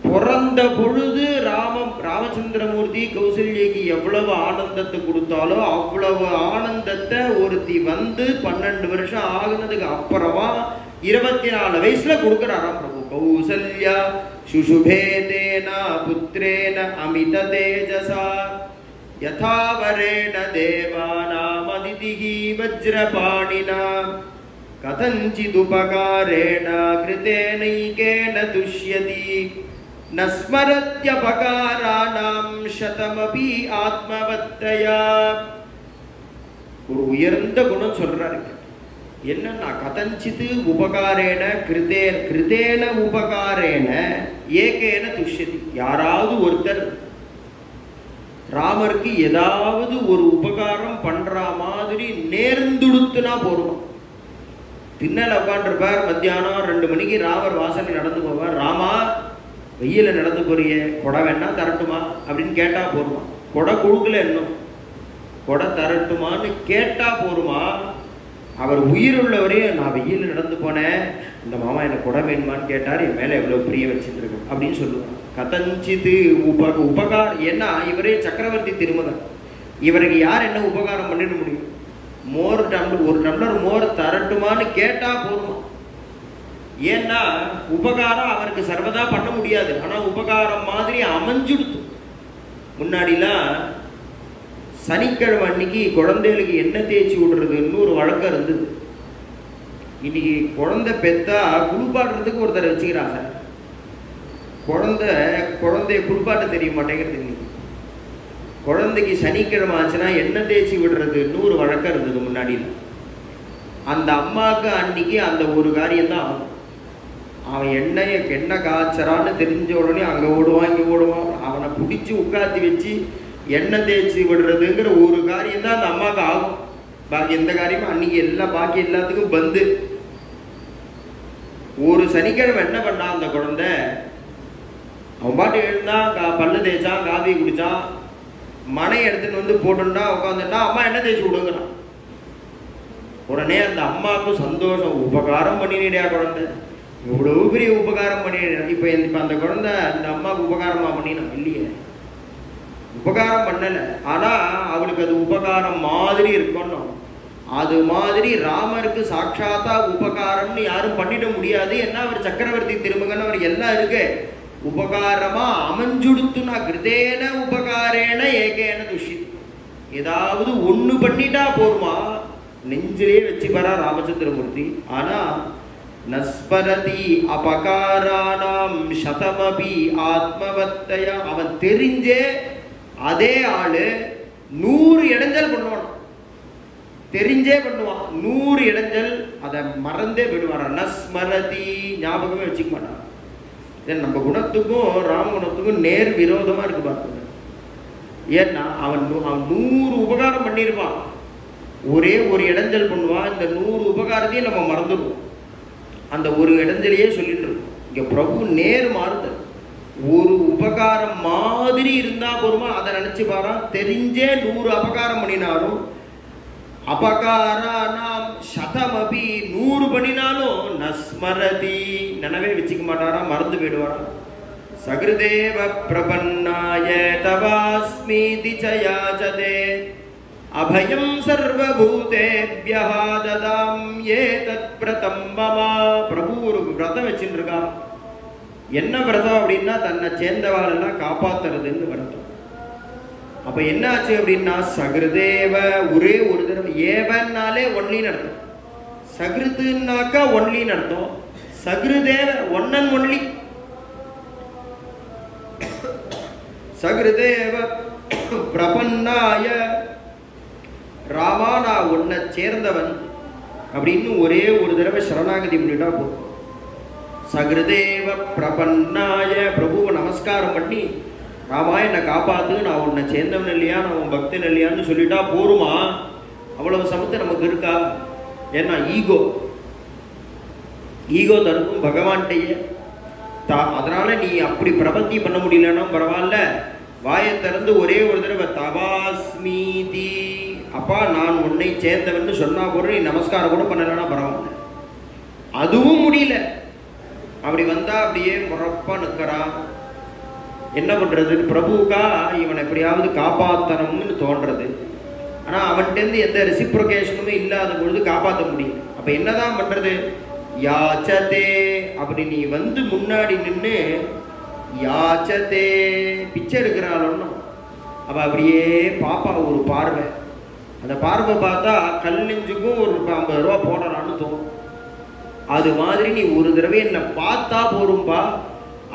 பிறந்த பொழுது ராமச்சந்திரமூர்த்தி கௌசல்யக்கு எவ்வளவு ஆனந்தத்தை கொடுத்தாலோ அவ்வளவு ஆனந்தத்தை ஒருத்தி வந்து 12 வருஷம் ஆகுனதுக்கு அப்புறமா 24 வயசுல கொடுக்கிறாராம் பிரபு. கௌசல்யா சுசுபே தேனா புத்ரேன அமித தேஜசா யதாவரேன தேவானாம் அதிதிஹி வஜ்ரபாணினா கதஞ்சிதுபகாரேண கிருதேனைகேன துஷ்யதி ந ஸ்மரத்யபகாராணாம் சதமபி ஆத்மவத்தயா. ஒரு உயர்ந்த குணம் சொல்றாரு. என்னன்னா கதஞ்சித்து உபகாரேன கிருதேன உபகாரேன ஏகேன துஷ்யதி. யாராவது ஒருத்தர் ராமருக்கு ஏதாவது ஒரு உபகாரம் பண்ற மாதிரி நேர்ந்துடுத்துனா போடுவோம். திண்ணல உட்காந்துருப்பார், மத்தியானம் 2 மணிக்கு ராமர் வாசல் நடந்து போவார். ராமா வெயில நடந்து போறிய, கொடை வேணா தரட்டுமா அப்படின்னு கேட்டா போருமா. கொடை கொடுக்கல, இன்னும் கொடை தரட்டுமான்னு கேட்டா போருமா. அவர் உயிர் உள்ளவரே நான் வெயில நடந்து போனேன், இந்த மாமா எனக்கு கொடை வேணுமான்னு கேட்டார், என் மேல எவ்வளவு பிரிய வச்சுட்டு இருக்கேன் அப்படின்னு சொல்லுவாங்க. கதஞ்சித்து உபகாரம். ஏன்னா இவரே சக்கரவர்த்தி திருமகன், இவருக்கு யார் என்ன உபகாரம் பண்ணிட முடியும்? ஒரு டம்ளர் மோர் தரட்டுமான்னு கேட்டா போதுமா. ஏன்னா உபகாரம் அவருக்கு சர்வதா பண்ண முடியாது. ஆனா உபகாரம் மாதிரி அமைஞ்சுடுத்து. முன்னாடிலாம் சனிக்கிழமை அன்னைக்கு குழந்தைகளுக்கு எண்ணெய் தேய்ச்சி விடுறதுன்னு ஒரு வழக்கம் இருந்தது. இன்னைக்கு குழந்தை பெத்தா குளிப்பாடுறதுக்கு ஒருத்தர் வச்சுக்கிறாங்க. குழந்தைய குளிப்பாட்ட தெரிய மாட்டேங்கிறது. இன்னைக்கு குழந்தைக்கு சனிக்கிழமை ஆச்சுன்னா எண்ணெய் தேய்ச்சி விடுறதுன்னு ஒரு வழக்கம் இருந்தது முன்னாடி. அந்த அம்மாவுக்கு அன்னைக்கு அந்த ஒரு காரியம்தான் ஆகும். அவன் எண்ணெய் காய்ச்சறான்னு தெரிஞ்ச உடனே அங்கே ஓடுவான், இங்கே ஓடுவான். அவனை பிடிச்சி உட்காத்தி வச்சு எண்ணெய் தேய்ச்சி விடுறதுங்கிற ஒரு காரியம் தான் அந்த அம்மாவுக்கு ஆகும். பாக்கி எந்த காரியமும் அன்னைக்கு பாக்கி எல்லாத்துக்கும் பந்து. ஒரு சனிக்கிழமை என்ன பண்ணான் அந்த குழந்தை, அவன் பாட்டு எழுந்தான், பல்லு தேய்ச்சான், காபி குடிச்சான், மனை எடுத்துன்னு வந்து போட்டுட்டா உட்காந்துட்டா, அம்மா என்ன தேய்ச்சி விடுங்கிறான். உடனே அந்த அம்மாவுக்கும் சந்தோஷம். உபகாரம் பண்ணினிடையா குழந்தை, இவ்வளவு பெரிய உபகாரம் பண்ணிடுறேன். இப்ப அந்த குழந்தை அந்த அம்மாவுக்கு உபகாரமா பண்ணினா இல்லையே. உபகாரம் பண்ணல, ஆனா அவளுக்கு அது உபகாரம் மாதிரி இருக்கணும். அது மாதிரி ராமருக்கு சாட்சாத்தா உபகாரம்னு யாரும் பண்ணிட முடியாது. ஏன்னா அவர் சக்கரவர்த்தி திருமகன், அவர் எல்லாம் இருக்கு. உபகாரமா அமைஞ்சுடுத்துனா கிருதேன உபகாரேன ஏகேன துஷி. ஏதாவது ஒண்ணு பண்ணிட்டா போருமா, நெஞ்சிலே வச்சுப்பாரா ராமச்சந்திரமூர்த்தி. ஆனா நஸ்பரதி அபகாரானாம் சதமபி ஆத்மவத்தய. அவன் தெரிஞ்சே அதே ஆளு 100 இடைஞ்சல் பண்ணுவான், தெரிஞ்சே பண்ணுவான். 100 இடைஞ்சல், அதை மறந்தே விடுவான். நஸ்மரதி, ஞாபகமே வச்சுக்க மாட்டான். நம்ம குணத்துக்கும் ராம குணத்துக்கும் நேர் விரோதமா இருக்கு பார்த்துங்க. ஏன்னா அவன் 100 உபகாரம் பண்ணியிருப்பான், ஒரே ஒரு இடைஞ்சல் பண்ணுவான். இந்த 100 உபகாரத்தையும் நம்ம மறந்துடுவோம், அந்த ஒரு இடைஞ்சலையே சொல்லிட்டு இருக்கோம். இங்க பிரபு நேர் மாறுதல். ஒரு உபகாரம் மாதிரி இருந்தா போருமா, அதை நினைச்சு பாரா. தெரிஞ்சே 100 அபகாரம் பண்ணினாலும், அபகாரானாம் சதமபி 100 பண்ணினாலும் நஸ்மரதி, நினைவே வச்சுக்க மாட்டாரா, மறந்து போயிடுவாரா. சகிருதேவ பிரபன்னாய தவாஸ்மீதி சயாஜதே அபயம் சர்வபூதேப்யஹ ததாம் ஏதத் வ்ரதம் மம. பிரபு ஒரு விரதம் வச்சுட்டு இருக்கா. என்ன விரதம் அப்படின்னா, தன்னை சேர்ந்தவாளெல்லாம் காப்பாத்துறதுன்னு விரதம். அப்ப என்ன ஆச்சு அப்படின்னா, சகிருதேவ ஒரே ஒரு தடவை, ஏவன்னாலே ஒன்லின்னு அர்த்தம், சகிருத்துனாக்கா ஒன்லின்னு அர்த்தம். சகிருதேவ ஒன் அண்ட் ஒன்லி. சகிருதேவ பிரபன்னாய, ராமா நான் உன்னை சேர்ந்தவன் அப்படின்னு ஒரே ஒரு தடவை சரணாகதி பண்ணிட்டா போதும். சகிருதேவ பிரபன்னாய, பிரபுவை நமஸ்காரம் பண்ணி, ராமா என்னை காப்பாத்து, நான் உன்னை சேர்ந்தவன் இல்லையா, நான் உன் பக்தன் இல்லையான்னு சொல்லிட்டா போருமா. அவ்வளவு சமத்து நமக்கு இருக்கா? ஏன்னா ஈகோ தருக்கும் பகவான்கிட்டயே. அதனால நீ அப்படி பிரபத்தி பண்ண முடியலன்னா பரவாயில்ல, வாயை திறந்து ஒரே ஒரு தடவை தவாஸ்மீதி, அப்பா நான் உன்னை சேர்ந்தவன் சொன்னா போற, நீ நமஸ்காரம் கூட பண்ணலன்னா பரவாயில்ல. அதுவும் முடியல. அப்படி வந்தா அப்படியே முறப்பா நிற்கிறான். என்ன பண்றது? பிரபுக்கா இவனை எப்படியாவது காப்பாற்றணும்னு தோன்றது. ஆனா அவன்கிட்ட எந்த ரெசிப்ரோகேஷனுமே இல்லாத பொழுது காப்பாற்ற முடியும். அப்ப என்னதான் பண்றது? யாச்சதே, அப்படி நீ வந்து முன்னாடி நின்று யாச்சதே பிச்சை எடுக்கிறாளோன்னு அவ அப்படியே பாப்பா ஒரு பார்வை. அந்த பார்வை பார்த்தா கல் நெஞ்சுக்கும் ஒரு 50 ரூபா போடலான்னு தோணும். அது மாதிரி நீ ஒரு தடவை என்ன பார்த்தா போரும்பா.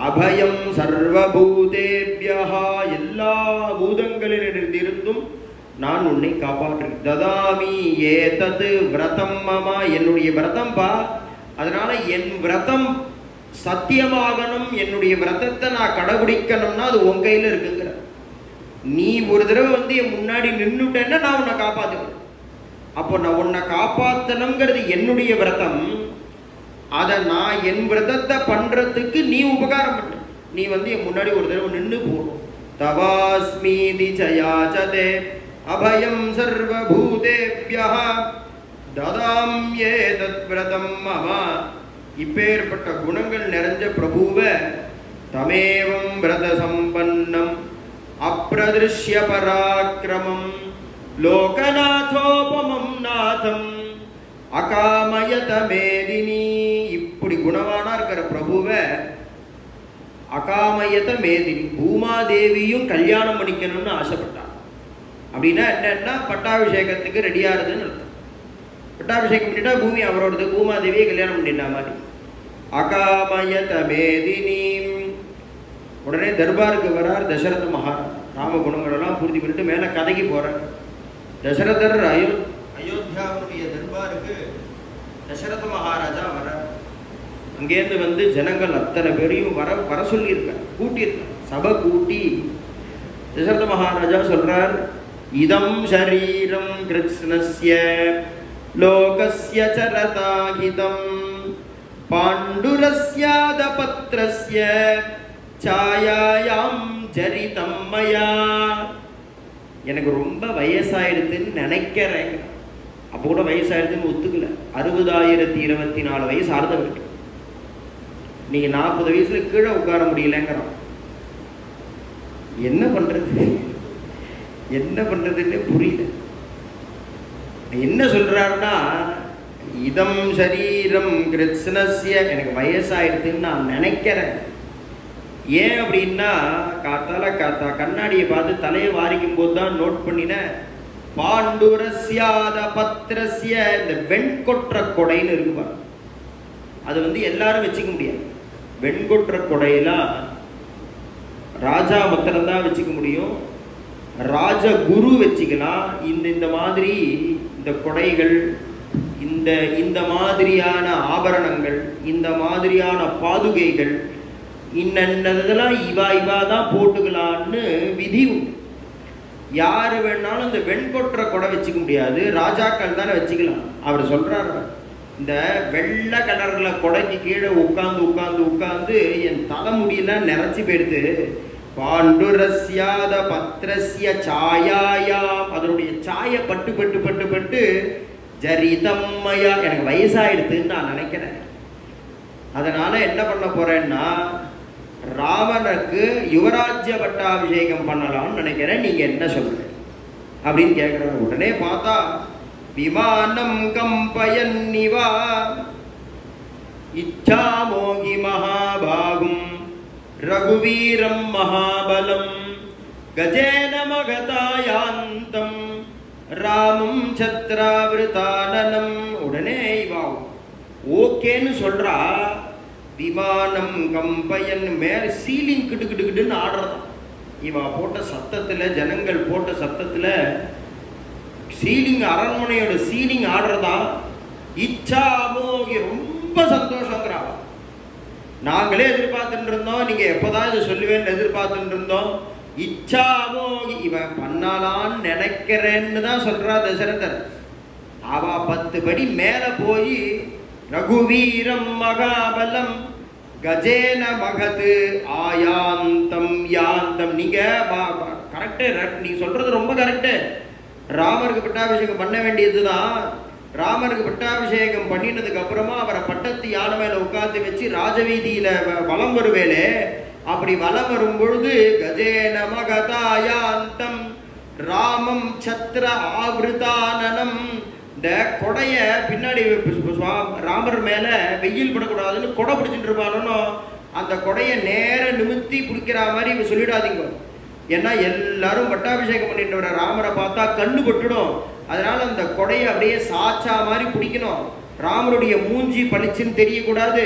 அபயம் சர்வபூதேப்யஹ, எல்லா பூதங்களிலிருந்தும் நான் உன்னை காப்பாற்றுகிறேன். ததாமி ஏதத் விரதம் மம, என்னுடைய விரதம் பா. அதனால என் விரதம் சத்தியமாகணும், என்னுடைய விரதத்தை நான் கடைபிடிக்கணும்னா அது உன் கையில இருக்குங்கிற. நீ ஒரு தடவை வந்து என் முன்னாடி நின்னுட்டேன்னா நான் உன்னை காப்பாத்துவேன். அப்போ நான் உன்னை காப்பாத்தணுங்கிறது என்னுடைய விரதம். அதை நான் என் விரதத்தை பண்றதுக்கு நீ உபகாரம் பண்ண. நீ வந்து என் முன்னாடி ஒரு தடவை நின்று போடும். தவாஸ்மீதி சயாச்சதே அபயம் சர்வபூதேப்யஹ ததாம் ஏதத் வ்ரதம் மம. இப்பேற்பட்ட குணங்கள் நிறைஞ்ச பிரபுவை தமேவம் விரத சம்பன்னம் அப்ரதிருஷ்ய பராக்கிரமம் லோகநாதோபமம் நாதம் அகாமயத மேதினி. இப்படி குணவானா இருக்கிற பிரபுவை அகாமயத மேதினி, பூமாதேவியும் கல்யாணம் பண்ணிக்கணும்னு ஆசைப்பட்டான். அப்படின்னா என்னன்னா, பட்டாபிஷேகத்துக்கு ரெடியா இருதுன்னு அர்த்தம். பட்டாபிஷேகம் பண்ணிட்டா பூமி அவரோடது, பூமாதேவியை கல்யாணம் பண்ணிட்டா மாதிரி. அகாமயத மேதினி. உடனே தர்பாருக்கு வரார் தசரத மகாராஜா. ராம குணங்களெல்லாம் பூர்த்தி பண்ணிட்டு மேல கதைக்கு போறார். தசரதர் அயோத்தியாவுடைய தர்பாருக்கு தசரத மகாராஜா வரார். அங்கேருந்து வந்து ஜனங்கள் அத்தனை பேரையும் வர சொல்லியிருக்கார், கூட்டியிருக்கார், சபை கூட்டி. தசரத மகாராஜா சொல்றார், இதம் ஷரீரம் கிருஷ்ணஸ்ய லோகஸ்ய சரதாஹிதம் பாண்டுரஸ்யாத பத்ரஸ்ய சாயாயாம் சரிதம் மயா. எனக்கு ரொம்ப வயசாயிடுதுன்னு நினைக்கிறேன். அப்போ கூட வயசாயிடுதுன்னு ஒத்துக்கல. 60,024 வயசு ஆறுதவருக்கு. நீங்க 40 வயசுல கீழே உட்கார முடியலங்கிறான். என்ன பண்றது? என்ன பண்றதுன்னு புரியல. என்ன சொல்றாருன்னா, இதம் சரீரம் கிருஷ்ணஸ்ய, எனக்கு வயசாயிடுதுன்னு நான் நினைக்கிறேன். ஏன் அப்படின்னா, கண்ணாடியை பார்த்து தலையை வாரிக்கும் போது தான் நோட் பண்ணின, பாண்டுரஸ்யாத பத்ரஸ்ய, இந்த வெண்கொற்ற கொடைன்னு இருக்குப்பா, அது எல்லாரும் வச்சுக்க முடியாது. வெண்கொற்ற கொடையெல்லாம் ராஜா மாத்திரம்தான் வச்சுக்க முடியும், ராஜகுரு வச்சுக்கலாம். இந்த மாதிரி இந்த கொடைகள், இந்த மாதிரியான ஆபரணங்கள், இந்த மாதிரியான பாதுகைகள், இன்னதெல்லாம் இவா தான் போட்டுக்கலான்னு விதி உண்டு. யாரு வேணாலும் இந்த வெண்கொற்ற கொடை வச்சுக்க முடியாது, ராஜாக்கள் தானே வச்சுக்கலாம். அவர் சொல்றாரு, இந்த வெள்ளை கலர்ல கொடைக்கு கீழே உட்கார்ந்து உட்கார்ந்து உட்கார்ந்து என் தலைமுடியெல்லாம் நிறைச்சி போயிடுது. பாண்டுரஸ்யாத பத்ரஸ்ய சாயாயாம், அதனுடைய சாய பட்டு பட்டு பட்டு பட்டு ஜரிதம்மயா, எனக்கு வயசாயிடுதுன்னு நான் நினைக்கிறேன். அதனால என்ன பண்ண போறேன்னா, ராவனுக்கு யுவராஜ்ய பட்டாபிஷேகம் பண்ணலாம்னு நினைக்கிறேன், நீங்க என்ன சொல்றீங்க அப்படின்னு கேட்கிறார். உடனே பார்த்தா, விமானம் கம்பயன்னிவா இச்சாமோகி மகாபாகும் ரகுவீரம் மகாபலம் கஜேன மகதாயாந்தம் ராமம் சத்ராவிருதானனம். உடனே இவா ஓகேன்னு சொல்றா. விமானம் கம்பயன், மேல சீலிங் கிட்டு கிட்டு கிட்டுன்னு ஆடுறதான். இவா போட்ட சத்தத்துல, ஜனங்கள் போட்ட சத்தத்துல சீலிங், அரண்மனையோட சீலிங் ஆடுறதா. இச்சாமோகி, ரொம்ப சந்தோஷங்கிறா. நாங்களே எதிர்பார்த்துட்டு இருந்தோம், நீங்க எப்பதான் இதை சொல்லுவேன்னு எதிர்பார்த்துட்டு இருந்தோம். இச்சாமோகி, இவன் பண்ணலான்னு நினைக்கிறேன்னு தான் சொல்றா தசரதர். அவ 10 படி மேல போய் ரகுவீரம் மகாபலம் கஜேன மகது ஆயாந்தம் யாந்தம். நீங்க கரெக்டு, நீங்க சொல்றது ரொம்ப கரெக்டு. ராமருக்கு பட்டாபிஷேகம் பண்ண வேண்டியதுதான். ராமருக்கு பட்டாபிஷேகம் பண்ணினதுக்கு அப்புறமா அவரை பட்டத்து யானை மேல உட்காந்து வச்சு ராஜவீதியில வலம் வருவேலே, அப்படி வலம் வரும் பொழுது கஜேன மகதாயாந்தம் ராமம் சத்ர ஆவிருதானனம், இந்த கொடைய பின்னாடி ராமர் மேல வெயில் படக்கூடாதுன்னு கொடை பிடிச்சிட்டு இருப்பானோ, அந்த கொடைய நேர நிமித்தி பிடிக்கிற மாதிரி சொல்லிடாதீங்க. ஏன்னா எல்லாரும் பட்டாபிஷேகம் பண்ணிட்டு வர ராமரை பார்த்தா கண்ணு பட்டுடும். அதனால அந்த கொடையை அப்படியே சாச்சா மாதிரி பிடிக்கணும். ராமருடைய மூஞ்சி பளிச்சுன்னு தெரியக்கூடாது.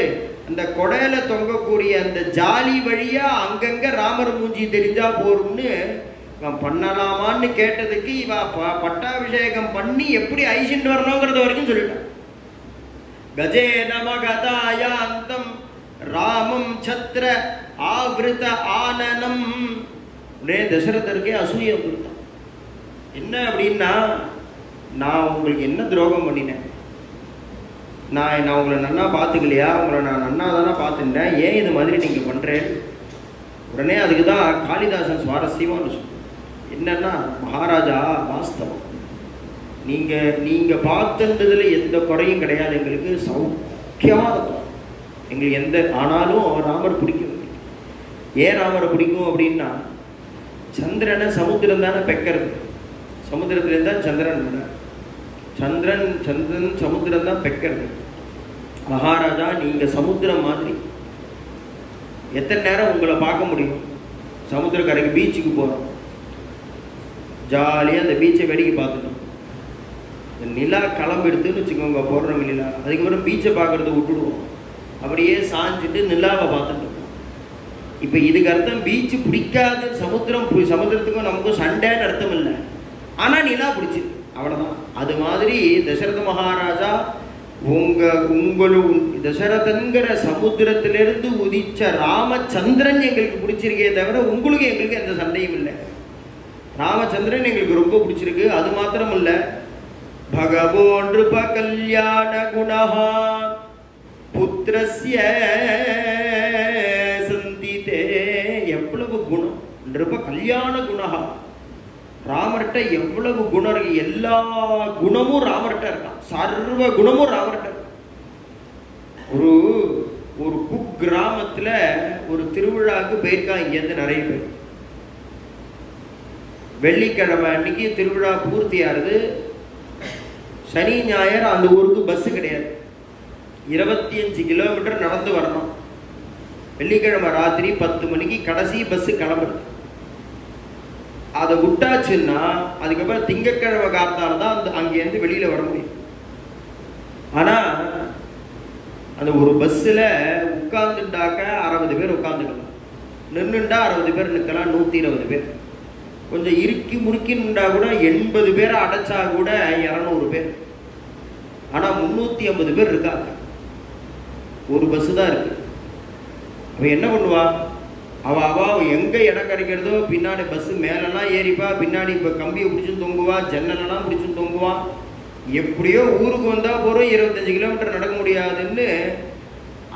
அந்த கொடையில தொங்கக்கூடிய அந்த ஜாலி வழியா அங்கங்க ராமர் மூஞ்சி தெரிஞ்சா போரும்னு பண்ணலாமான்னு கேட்டதுக்கு இவ பட்டாபிஷேகம் பண்ணி எப்படி ஐசிண்டு வரணுங்கிறது வரைக்கும் சொல்லிட்டான். கஜே நமகதாயாந்தம் ராமம் சத்ர ஆவிருத ஆனனம். உடனே தசரதருக்கே அசூயை கொடுத்தான். என்ன அப்படின்னா, நான் உங்களுக்கு என்ன துரோகம் பண்ணினேன்? நான் உங்களை நன்னா பார்த்துக்கலையா? உங்களை நான் நன்னா தானே பார்த்துட்டேன், ஏன் இது மாதிரி நீங்கள் பண்ணுறேன்? உடனே அதுக்கு தான் காளிதாசன் சுவாரஸ்யமாக சொல்லுவேன். என்னன்னா, மகாராஜா வாஸ்தவம், நீங்கள் பார்த்துன்றதுல எந்த குறையும் கிடையாது, எங்களுக்கு சௌக்கியமாக இருக்கும், எங்களுக்கு எந்த. ஆனாலும் ராமர் பிடிக்கும். ஏன் ராமரை பிடிக்கும் அப்படின்னா, சந்திரனை சமுத்திரம் தானே பெக்கிறது. சமுத்திரத்துலேருந்து தான் சந்திரன் சந்திரன் சமுத்திரம் தான் பெக்கிறது. மகாராஜா, நீங்கள் சமுத்திரம் மாதிரி. எத்தனை நேரம் உங்களை பார்க்க முடியும்? சமுத்திரக்கரைக்கு பீச்சுக்கு போகிறோம், ஜாலியாக அந்த பீச்சை வேடிக்கை பார்த்துட்டோம். இந்த நிலா கிளம்பு எடுத்துன்னு வச்சுக்கோங்க, போடுறோம் நிலா, அதுக்கப்புறம் பீச்சை பார்க்குறத விட்டுடுவோம், அப்படியே சாஞ்சிட்டு நிலாவை பார்த்துட்டு. இப்போ இதுக்கு அர்த்தம் பீச்சு பிடிக்காது, சமுத்திரத்துக்கும் நமக்கும் சண்டைன்னு அர்த்தம் இல்லை. ஆனால் நிலா பிடிச்சிது, அவ்வளோதான். அது மாதிரி தசரத மகாராஜா தசரதங்கிற சமுத்திரத்திலிருந்து உதிச்ச ராமச்சந்திரன் எங்களுக்கு பிடிச்சிருக்கே தவிர உங்களுக்கு எங்களுக்கு எந்த சண்டையும் இல்லை. ராமச்சந்திரன் எங்களுக்கு ரொம்ப பிடிச்சிருக்கு. அது மாத்திரம் இல்லை, பகவோ நிருப கல்யாண குணஹா புத்திரஸ்ய சந்திதே. எவ்வளவு குணம்! நிருப கல்யாண குணஹா, ராமர்கிட்ட எவ்வளவு குணம் இருக்கு! எல்லா குணமும் ராமர்கிட்ட இருக்கான், சர்வ குணமும் ராமர்கிட்ட இருக்கான். ஒரு குக்கிராமத்துல ஒரு திருவிழாவுக்கு போயிருக்கான். இங்கேருந்து நிறைய பேர் வெள்ளிக்கிழமை அன்னைக்கு திருவிழா பூர்த்தியாகிறது. சனி ஞாயிறு அந்த ஊருக்கு பஸ்ஸு கிடையாது. 25 கிலோமீட்டர் நடந்து வரணும். வெள்ளிக்கிழமை ராத்திரி 10 மணிக்கு கடைசி பஸ்ஸு கிளம்புறது. அதை விட்டாச்சுன்னா அதுக்கப்புறம் திங்கக்கிழமை காலத்தால தான் அங்கேருந்து வெளியில் வர முடியும். ஆனால் அந்த ஒரு பஸ்ஸில் உட்காந்துட்டாக்க 60 பேர் உட்காந்துக்கலாம், நின்றுண்டா 60 பேர் நிற்கலாம், 120 பேர். கொஞ்சம் இறுக்கி முறுக்கின்னுண்டா கூட 80 பேரை அடைச்சா கூட 200 பேர். ஆனால் 350 பேர் இருக்காங்க. ஒரு பஸ்ஸு தான் இருக்கு. அவன் என்ன பண்ணுவா? அவள் எங்கே இடம் கிடைக்கிறதோ பின்னாடி பஸ்ஸு மேலெல்லாம் ஏறிப்பா, பின்னாடி இப்போ கம்பியை பிடிச்சும் தொங்குவா, ஜன்னலெல்லாம் பிடிச்சும் தொங்குவா. எப்படியோ ஊருக்கு வந்தால் போகிறோம், 25 கிலோமீட்டர் நடக்க முடியாதுன்னு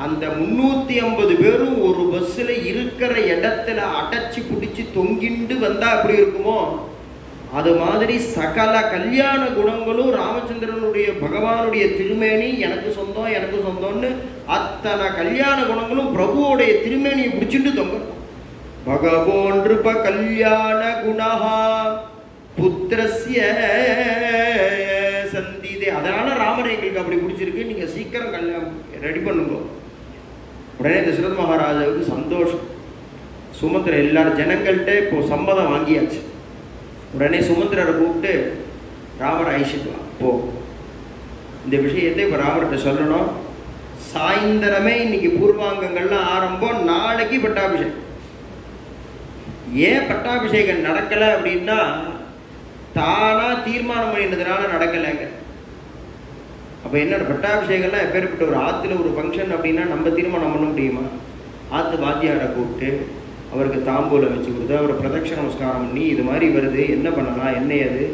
அந்த 350 பேரும் ஒரு பஸ்ஸில் இருக்கிற இடத்துல அடைச்சி பிடிச்சி தொங்கிண்டு வந்தால் அப்படி இருக்குமோ அது மாதிரி சகல கல்யாண குணங்களும் ராமச்சந்திரனுடைய பகவானுடைய திருமேனி எனக்கு சொந்தம் எனக்கு சொந்தம்னு அத்தனை கல்யாண குணங்களும் பிரபுவோடைய திருமேனியை பிடிச்சிட்டு தொங்க. பகவோன் நிருப கல்யாண குணஹா புத்திரஸ்ய சந்திதே. அதனால ராமர் எங்களுக்கு அப்படி பிடிச்சிருக்கு, நீங்க சீக்கிரம் கல்யாணம் ரெடி பண்ணுங்க. உடனே தசரத மகாராஜாவுக்கு சந்தோஷம். சுமந்திர எல்லாரும் ஜனங்கள்கிட்ட இப்போ சம்மதம் வாங்கியாச்சு. உடனே சுமந்திரரை கூப்பிட்டு ராமரை அழிச்சிட்டு வா போ, இந்த விஷயத்தை இப்போ ராமர்கிட்ட சொல்லணும். சாயந்தரமே இன்னைக்கு பூர்வாங்கங்கள்லாம் ஆரம்பம், நாளைக்கு பட்டாபிஷேகம். ஏன் பட்டாபிஷேகம் நடக்கலை அப்படின்னா தானா தீர்மானம் பண்ணினதுனால நடக்கலைங்க. அப்போ என்ன பட்டாபிஷேகம்லாம் எப்பேற்பட்ட ஒரு ஆற்றுல ஒரு ஃபங்க்ஷன் அப்படின்னா நம்ம தீர்மானம் பண்ண முடியுமா? ஆற்று வாத்தியாரை கூப்பிட்டு அவருக்கு தாம்பூலம் வச்சு கொடுத்து அவரை பிரதட்ச நமஸ்காரம் பண்ணி இது மாதிரி வருது என்ன பண்ணலாம் என்ன அது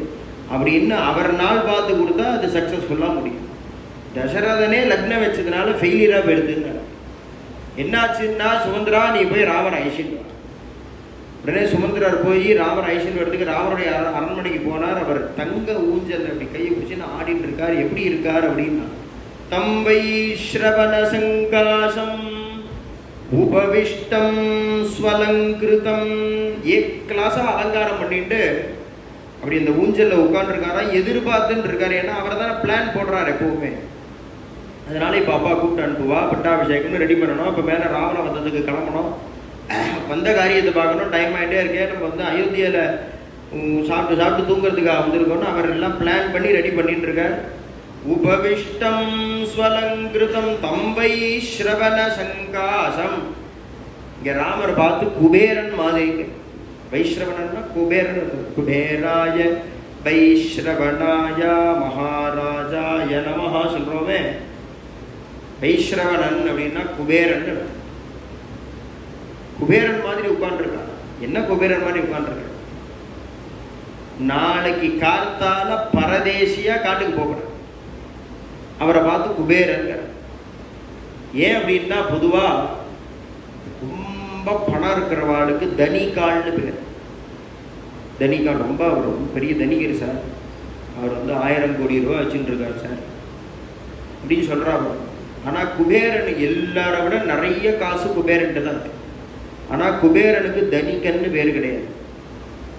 அப்படின்னு அவர் நாள் பார்த்து கொடுத்தா அது சக்ஸஸ்ஃபுல்லாக முடியும். தசரதனே லக்னம் வச்சதுனால ஃபெயிலியராக போயிடுதுன்னு என்னாச்சுன்னா, சுமந்திரா நீ போய் ராமர் ஐஷன். உடனே சுமந்திரர் போய் ராமர் ஐஷன் வரதுக்கு ராமருடைய அரண்மனைக்கு போனார். அவர் தங்க ஊஞ்சல் அப்படி கையை பிடிச்சின்னு ஆடிட்டு இருக்கார். எப்படி இருக்கார் அப்படின்னா, தம்பை ஸ்ரவண சங்காசம் உபவிஷ்டம் ஸ்வலங்கிருதம். கிளாஸா அலங்காரம் பண்ணிட்டு அப்படி இந்த ஊஞ்சல்ல உட்காந்துருக்காரா, எதிர்பார்த்துன்னு இருக்காரு. ஏன்னா அவர் தானே பிளான் போடுறாரு எப்பவுமே. அதனால இப்போ அப்பா கூப்பிட்டு அனுப்புவா, பட்டாபிஷேகம்னு ரெடி பண்ணணும். இப்போ மேலே ராவண வந்ததுக்கு கிளம்பணும், வந்த காரியத்தை பார்க்கணும், டைம் ஆகிட்டே இருக்கேன். நம்ம வந்து அயோத்தியில் சாப்பிட்டு தூங்குறதுக்காக வந்திருக்கோன்னு அவர் எல்லாம் பிளான் பண்ணி ரெடி பண்ணிட்டு இருக்கார். உபவிஷ்டம் ஸ்வலங்கிருதம் தம்பை ஸ்ரவண சங்காசம். இங்க ராமர் பார்த்து குபேரன் மாதிரி, வைஸ்ரவணன்னா குபேரன். குபேராய வைஸ்ரவணாய மகாராஜாய நமஹா சொல்றோமே. வைஸ்ரவணன் அப்படின்னா குபேரன். குபேரன் மாதிரி உட்கார்ந்துருக்கான். என்ன குபேரன் மாதிரி உட்கார்ந்துருக்கான்? நாளைக்கு கார்த்தால பரதேசியா காட்டுக்கு போகணும். அவரை பார்த்து குபேரன். ஏன் அப்படின்னா பொதுவா ரொம்ப பணம் இருக்கிறவாளுக்கு தனிகால்னு பேர். தனிகால் ரொம்ப அவர் ரொம்ப பெரிய தனிகர் சார், அவர் வந்து 1000 கோடி ரூபா வச்சுட்டு இருக்கார் சார் அப்படின்னு சொல்றாங்க. ஆனால் குபேரன் எல்லாரை விட நிறைய காசு குபேரன்ட்டு தான் இருக்கு. ஆனால் குபேரனுக்கு தனிகன்னு பேர் கிடையாது.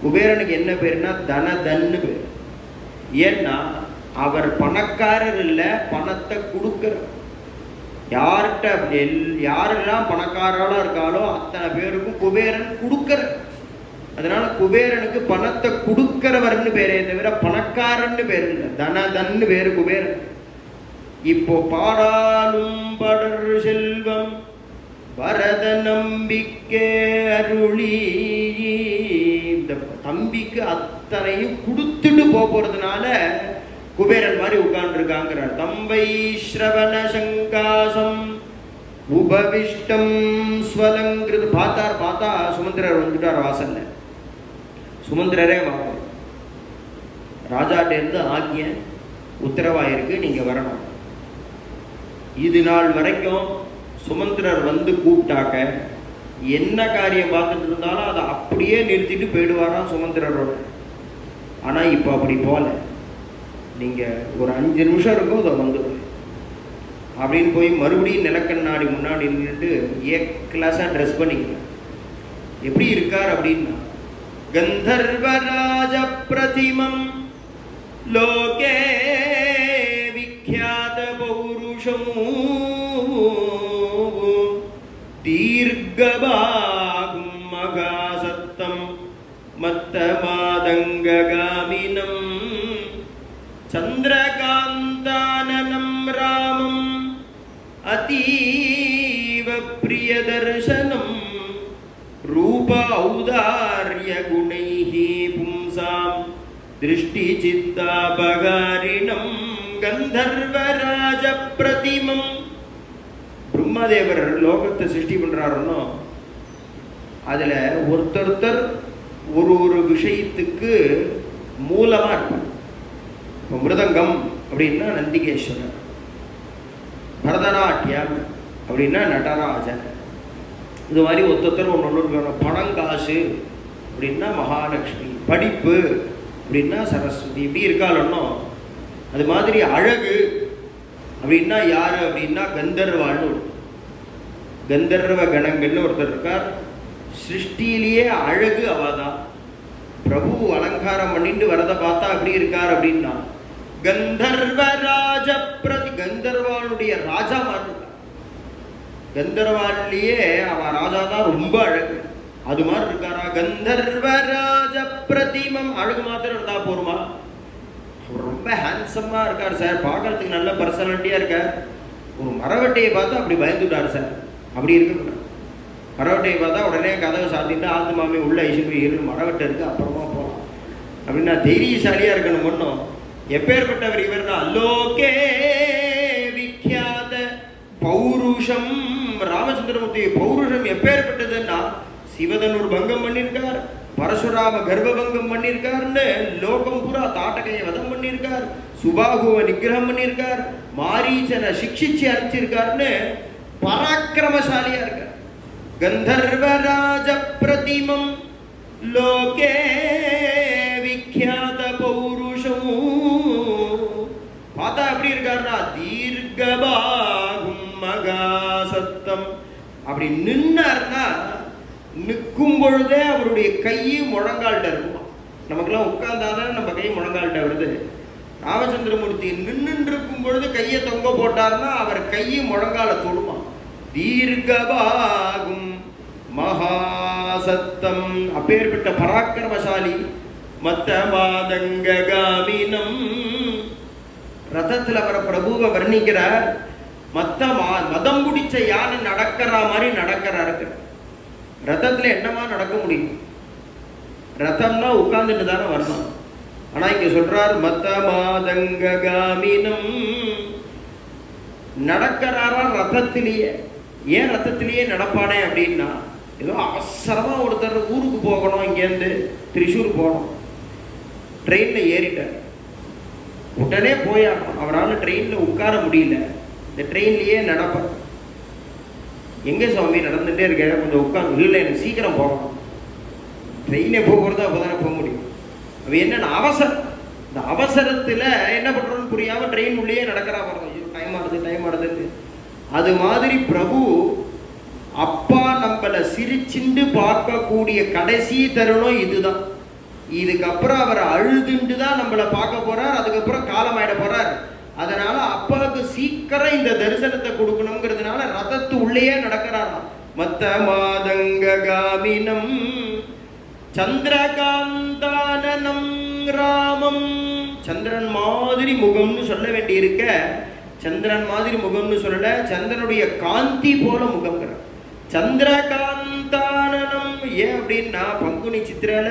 குபேரனுக்கு என்ன பேருன்னா தனதன்னு பேர். ஏன்னா அவர் பணக்காரர் இல்லை, பணத்தை கொடுக்கிற. யார்கிட்ட யாரெல்லாம் பணக்காரர்களாக இருக்காளோ அத்தனை பேருக்கும் குபேரன் கொடுக்கிற. அதனால குபேரனுக்கு பணத்தை கொடுக்கிறவர்னு பேரே தவிர பணக்காரன்னு பேர் இல்லை, தனதன்னு பேரு குபேரன். இப்போ பாடாலும் படர் செல்வம் வரத நம்பிக்கை அருளி, இந்த தம்பிக்கு அத்தனையும் கொடுத்துட்டு போறதுனால குபேரன் மாதிரி உட்கார்ந்துருக்காங்கிறார். தம்பை ஸ்ரவண சங்காசம் உபவிஷ்டம் ஸ்வலங்கிருது. பார்த்தா சுமந்திரர் வந்துட்டார் வாசல்ல. சுமந்திரரே வாங்க, ராஜாட்டேருந்து ஆக்கிய உத்தரவாயிருக்கு, நீங்க வரணும். இது நாள் வரைக்கும் சுமந்திரர் வந்து கூப்பிட்டாக்க என்ன காரியம் பார்த்துட்டு இருந்தாலும் அதை அப்படியே நிறுத்திட்டு போயிடுவாராம் சுமந்திரரோட. ஆனா இப்போ அப்படி போல, நீங்க ஒரு 5 நிமிஷம் இருக்கும் அதை வந்துடும் அப்படின்னு போய் மறுபடியும் நிலக்கண்ணாடி முன்னாடி நின்றுட்டு கிளாஸா ட்ரெஸ் பண்ணிக்கலாம். எப்படி இருக்கார் அப்படின்னா गंधर्वराज प्रतिमं लोके विख्यात पौरुषं दीर्घबाहुं मगासत्तं मत्तमादंगगामिनं चंद्रकांताननं रामं अतीव प्रियदर्शनं रूप औदार्य गुणैः पुंसां दृष्टिचित्तापगारिणं गंधर्वराज प्रतिमं. பிரம்மதேவர் லோகத்தை சிருஷ்டி பண்றாருன்னோ அதுல ஒருத்தர் ஒரு விஷயத்துக்கு மூலமா இருப்பார். இப்போ மிருதங்கம் அப்படின்னா நந்திகேஸ்வரர், பரதநாட்டியம் அப்படின்னா நடராஜன், இது மாதிரி ஒருத்தர் ஒன்று பணம் காசு அப்படின்னா மகாலட்சுமி, படிப்பு அப்படின்னா சரஸ்வதி, இப்படி இருக்காளோ அது மாதிரி அழகு அப்படின்னா யாரு அப்படின்னா கந்தர்வான்னு, கந்தர்வ கணங்கள்னு ஒருத்தர் இருக்கார். சிருஷ்டியிலேயே அழகு அவதான். பிரபு அலங்காரம் பண்ணிட்டு வரதை பார்த்தா அப்படி இருக்கார் அப்படின்னா கந்தர்வராஜ பிரதி, கந்தர்வானுடைய ராஜா மாதிரி இருக்கார். கந்தர்வான்லயே அவன் ராஜா தான் ரொம்ப அழகு, அது மாதிரி இருக்காரா. கந்தர்வராஜ பிரதிமம், அழகு மாத்திரம் இருந்தா போருமா? அவர் ரொம்ப ஹேண்ட்ஸமா இருக்கார் சார், பார்க்கறதுக்கு நல்ல பர்சனாலிட்டியா இருக்கார். ஒரு மரவட்டையை பார்த்தா அப்படி பயந்துட்டார் சார், அப்படி இருக்கக்கூடாது. மரவட்டையை பார்த்தா உடனே கதவை சாத்திட்டு ஆத்து மாமி உள்ள ஐஸ்வர்யா இரு, மரவட்டை இருக்கு அப்புறமா போகலாம் அப்படின்னா தைரியசாலியா இருக்கணும். ஒன்றும் எப்பேற்பட்டவர் இவர்னா லோகே விக்யாத பௌருஷம். ராமச்சந்திரமூர்த்தி பௌருஷம் எப்பேற்பட்டதுன்னா சிவதனூர் பங்கம் பண்ணியிருக்கார், பரசுராம கர்ப்பபங்கம் பண்ணியிருக்காருன்னு லோகம் பூரா தாட்டகையை வதம் பண்ணியிருக்கார், சுபாகுவை நிகிரகம் பண்ணியிருக்கார், மாரீச்சனை சிக்ஷிச்சு அனுப்பிச்சிருக்காருன்னு பராக்கிரமசாலியா இருக்கார். கந்தர்வராஜ பிரதிமம் லோகே விக்யாத பௌருஷம். பார்த்தா எப்படி இருக்காருன்னா தீர்க்கபாகும் மகாசத்தம். அப்படி நின்னார்னா நிற்கும் பொழுதே அவருடைய கையை முழங்கால்கிட்ட இருக்குமா. நமக்கெல்லாம் உட்கார்ந்தாதான் நம்ம கை முழங்கால்கிட்ட வருது. ராமச்சந்திரமூர்த்தி நின்று இருக்கும் பொழுது கையை தொங்க போட்டார்னா அவர் கையை முழங்கால தொடுமா. தீர்க்கபாகும் மகாசத்தம், அப்பேற்பட்ட பராக்கிரமசாலி. மத்த மாதங்காமினம், ரதத்துல வர பிரபுவை வர்ணிக்கிறார். மதம் பிடிச்ச யானை நடக்கிற மாதிரி நடக்கிறாரு. ரதத்துல என்னமா நடக்க முடியும்? ரதம்னா உட்கார்ந்துட்டு தானே வரணும். ஆனா இங்க சொல்றார் மத்த மாதங்காமினம், நடக்கிறாரா ரதத்திலேயே. ஏன் ரத்தத்திலேயே நடப்பானே அப்படின்னா, ஏதோ அவசரமா ஒருத்தர் ஊருக்கு போகணும், இங்கேருந்து திரிசூர் போகணும், ட்ரெயின்ல ஏறிட்டார், உடனே போயாகணும். அவரால் ட்ரெயின்ல உட்கார முடியல, இந்த ட்ரெயின்லயே நடப்பார். எங்க சுவாமி நடந்துட்டே இருக்க, கொஞ்சம் உட்காந்து. இல்லை எனக்கு சீக்கிரம் போகணும், ட்ரெயினே போகிறது அப்போதானே போக முடியும். அவ என்னன்னா அவசரம். இந்த அவசரத்துல என்ன பண்றோம்னு புரியாம ட்ரெயின் உள்ளேயே நடக்கிறா பாருங்க. டைம் ஆடுது. அது மாதிரி பிரபு அப்பா நம்மளை சிரிச்சுண்டு பார்க்கக்கூடிய கடைசி தருணம் இதுதான். இதுக்கப்புறம் அவர் அழுதுண்டு தான் நம்மளை பார்க்க போறார், அதுக்கப்புறம் காலம் ஆயிட போறார். அதனால அப்பாவுக்கு சீக்கிரம் இந்த தரிசனத்தை கொடுக்கணுங்கிறதுனால ரதத்து உள்ளேயே நடக்கிறாராம். மத்த மாதங்காமினம் சந்திரகாந்தானனம் ராமம். சந்திரன் மாதிரி முகம்னு சொல்ல வேண்டி இருக்க, சந்திரன் மாதிரி முகம்னு சொல்லல, சந்திரனுடைய காந்தி போல முகம்ங்கிற. சந்திரகாந்தானனம் ஏன் அப்படின்னா, பங்குனி சித்திரையில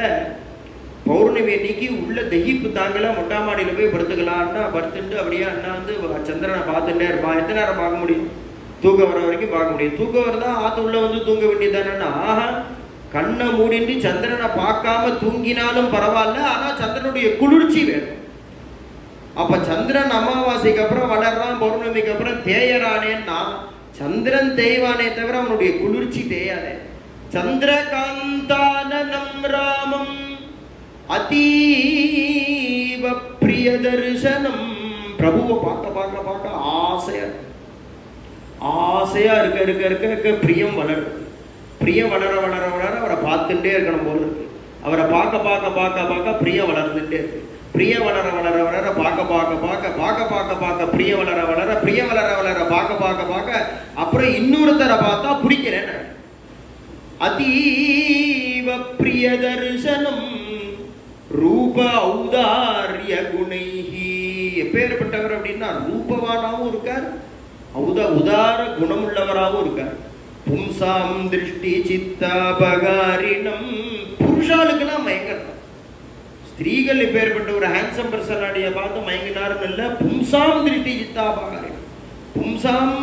பௌர்ணமி அன்னைக்கு உள்ள தகிப்பு தாங்கல, மொட்டா மாடியில போய் படுத்துக்கலாம்னா படுத்துட்டு அப்படியே அண்ணா வந்து சந்திரனை பார்த்துட்டே இருப்பான். எத்தனை நேரம் பார்க்க முடியும்? தூக்கம் வர வரைக்கும் பார்க்க முடியும். தூக்கம் வரதா ஆத்து உள்ள வந்து தூங்க வேண்டியதானே. ஆஹா, கண்ணை மூடிட்டு சந்திரனை பார்க்காம தூங்கினாலும் பரவாயில்ல, ஆனா சந்திரனுடைய குளிர்ச்சி வேணும். அப்ப சந்திரன் அமாவாசைக்கு அப்புறம் வளர்றான், பௌர்ணமிக்கு அப்புறம் தேயறானேன்னா சந்திரன் தேய்வானே தவிர அவனுடைய குளிர்ச்சி தேயாதே. சந்திரகாந்தானனம் ராமம் அதீவ பிரிய தரிசனம். பிரபுவை பார்க்க பார்க்க பார்க்க ஆசையா ஆசையா இருக்க பிரியம் வளரும். பிரியம் வளர வளர வளர அவரை பார்த்துட்டே இருக்கணும் போல இருக்கு. அவரை பார்க்க பார்க்க பார்க்க பார்க்க பிரியம் வளர்ந்துட்டே இருக்கு. பிரியம் வளர வளர வளர பார்க்க பார்க்க பார்க்க பார்க்க பார்க்க பார்க்க பிரியம் வளர வளர பிரியம் வளர வளர பார்க்க பார்க்க பார்க்க அப்புறம் இன்னொருத்தரை பார்த்தா பிடிக்கிறேன். அதீவ பிரிய தரிசனம் ரூப ஔதாரிய குணைஹி. எப்பேற்பட்டவர் அப்படின்னா ரூபவானாவும் இருக்கார், உதார குணமுள்ளவராகவும் இருக்கார். பும்சாம் திருஷ்டி சித்தாபகாரினம். புருஷாளுக்கெல்லாம் மயங்கணும். ஸ்திரீகள் இப்பேற்பட்ட ஒரு ஹேண்ட்ஸம் பர்சனாலிட்டியை பார்த்து மயங்கினாருன்னு இல்லை. பும்சாம் திருஷ்டி சித்தாபகாரினம். பும்சாம்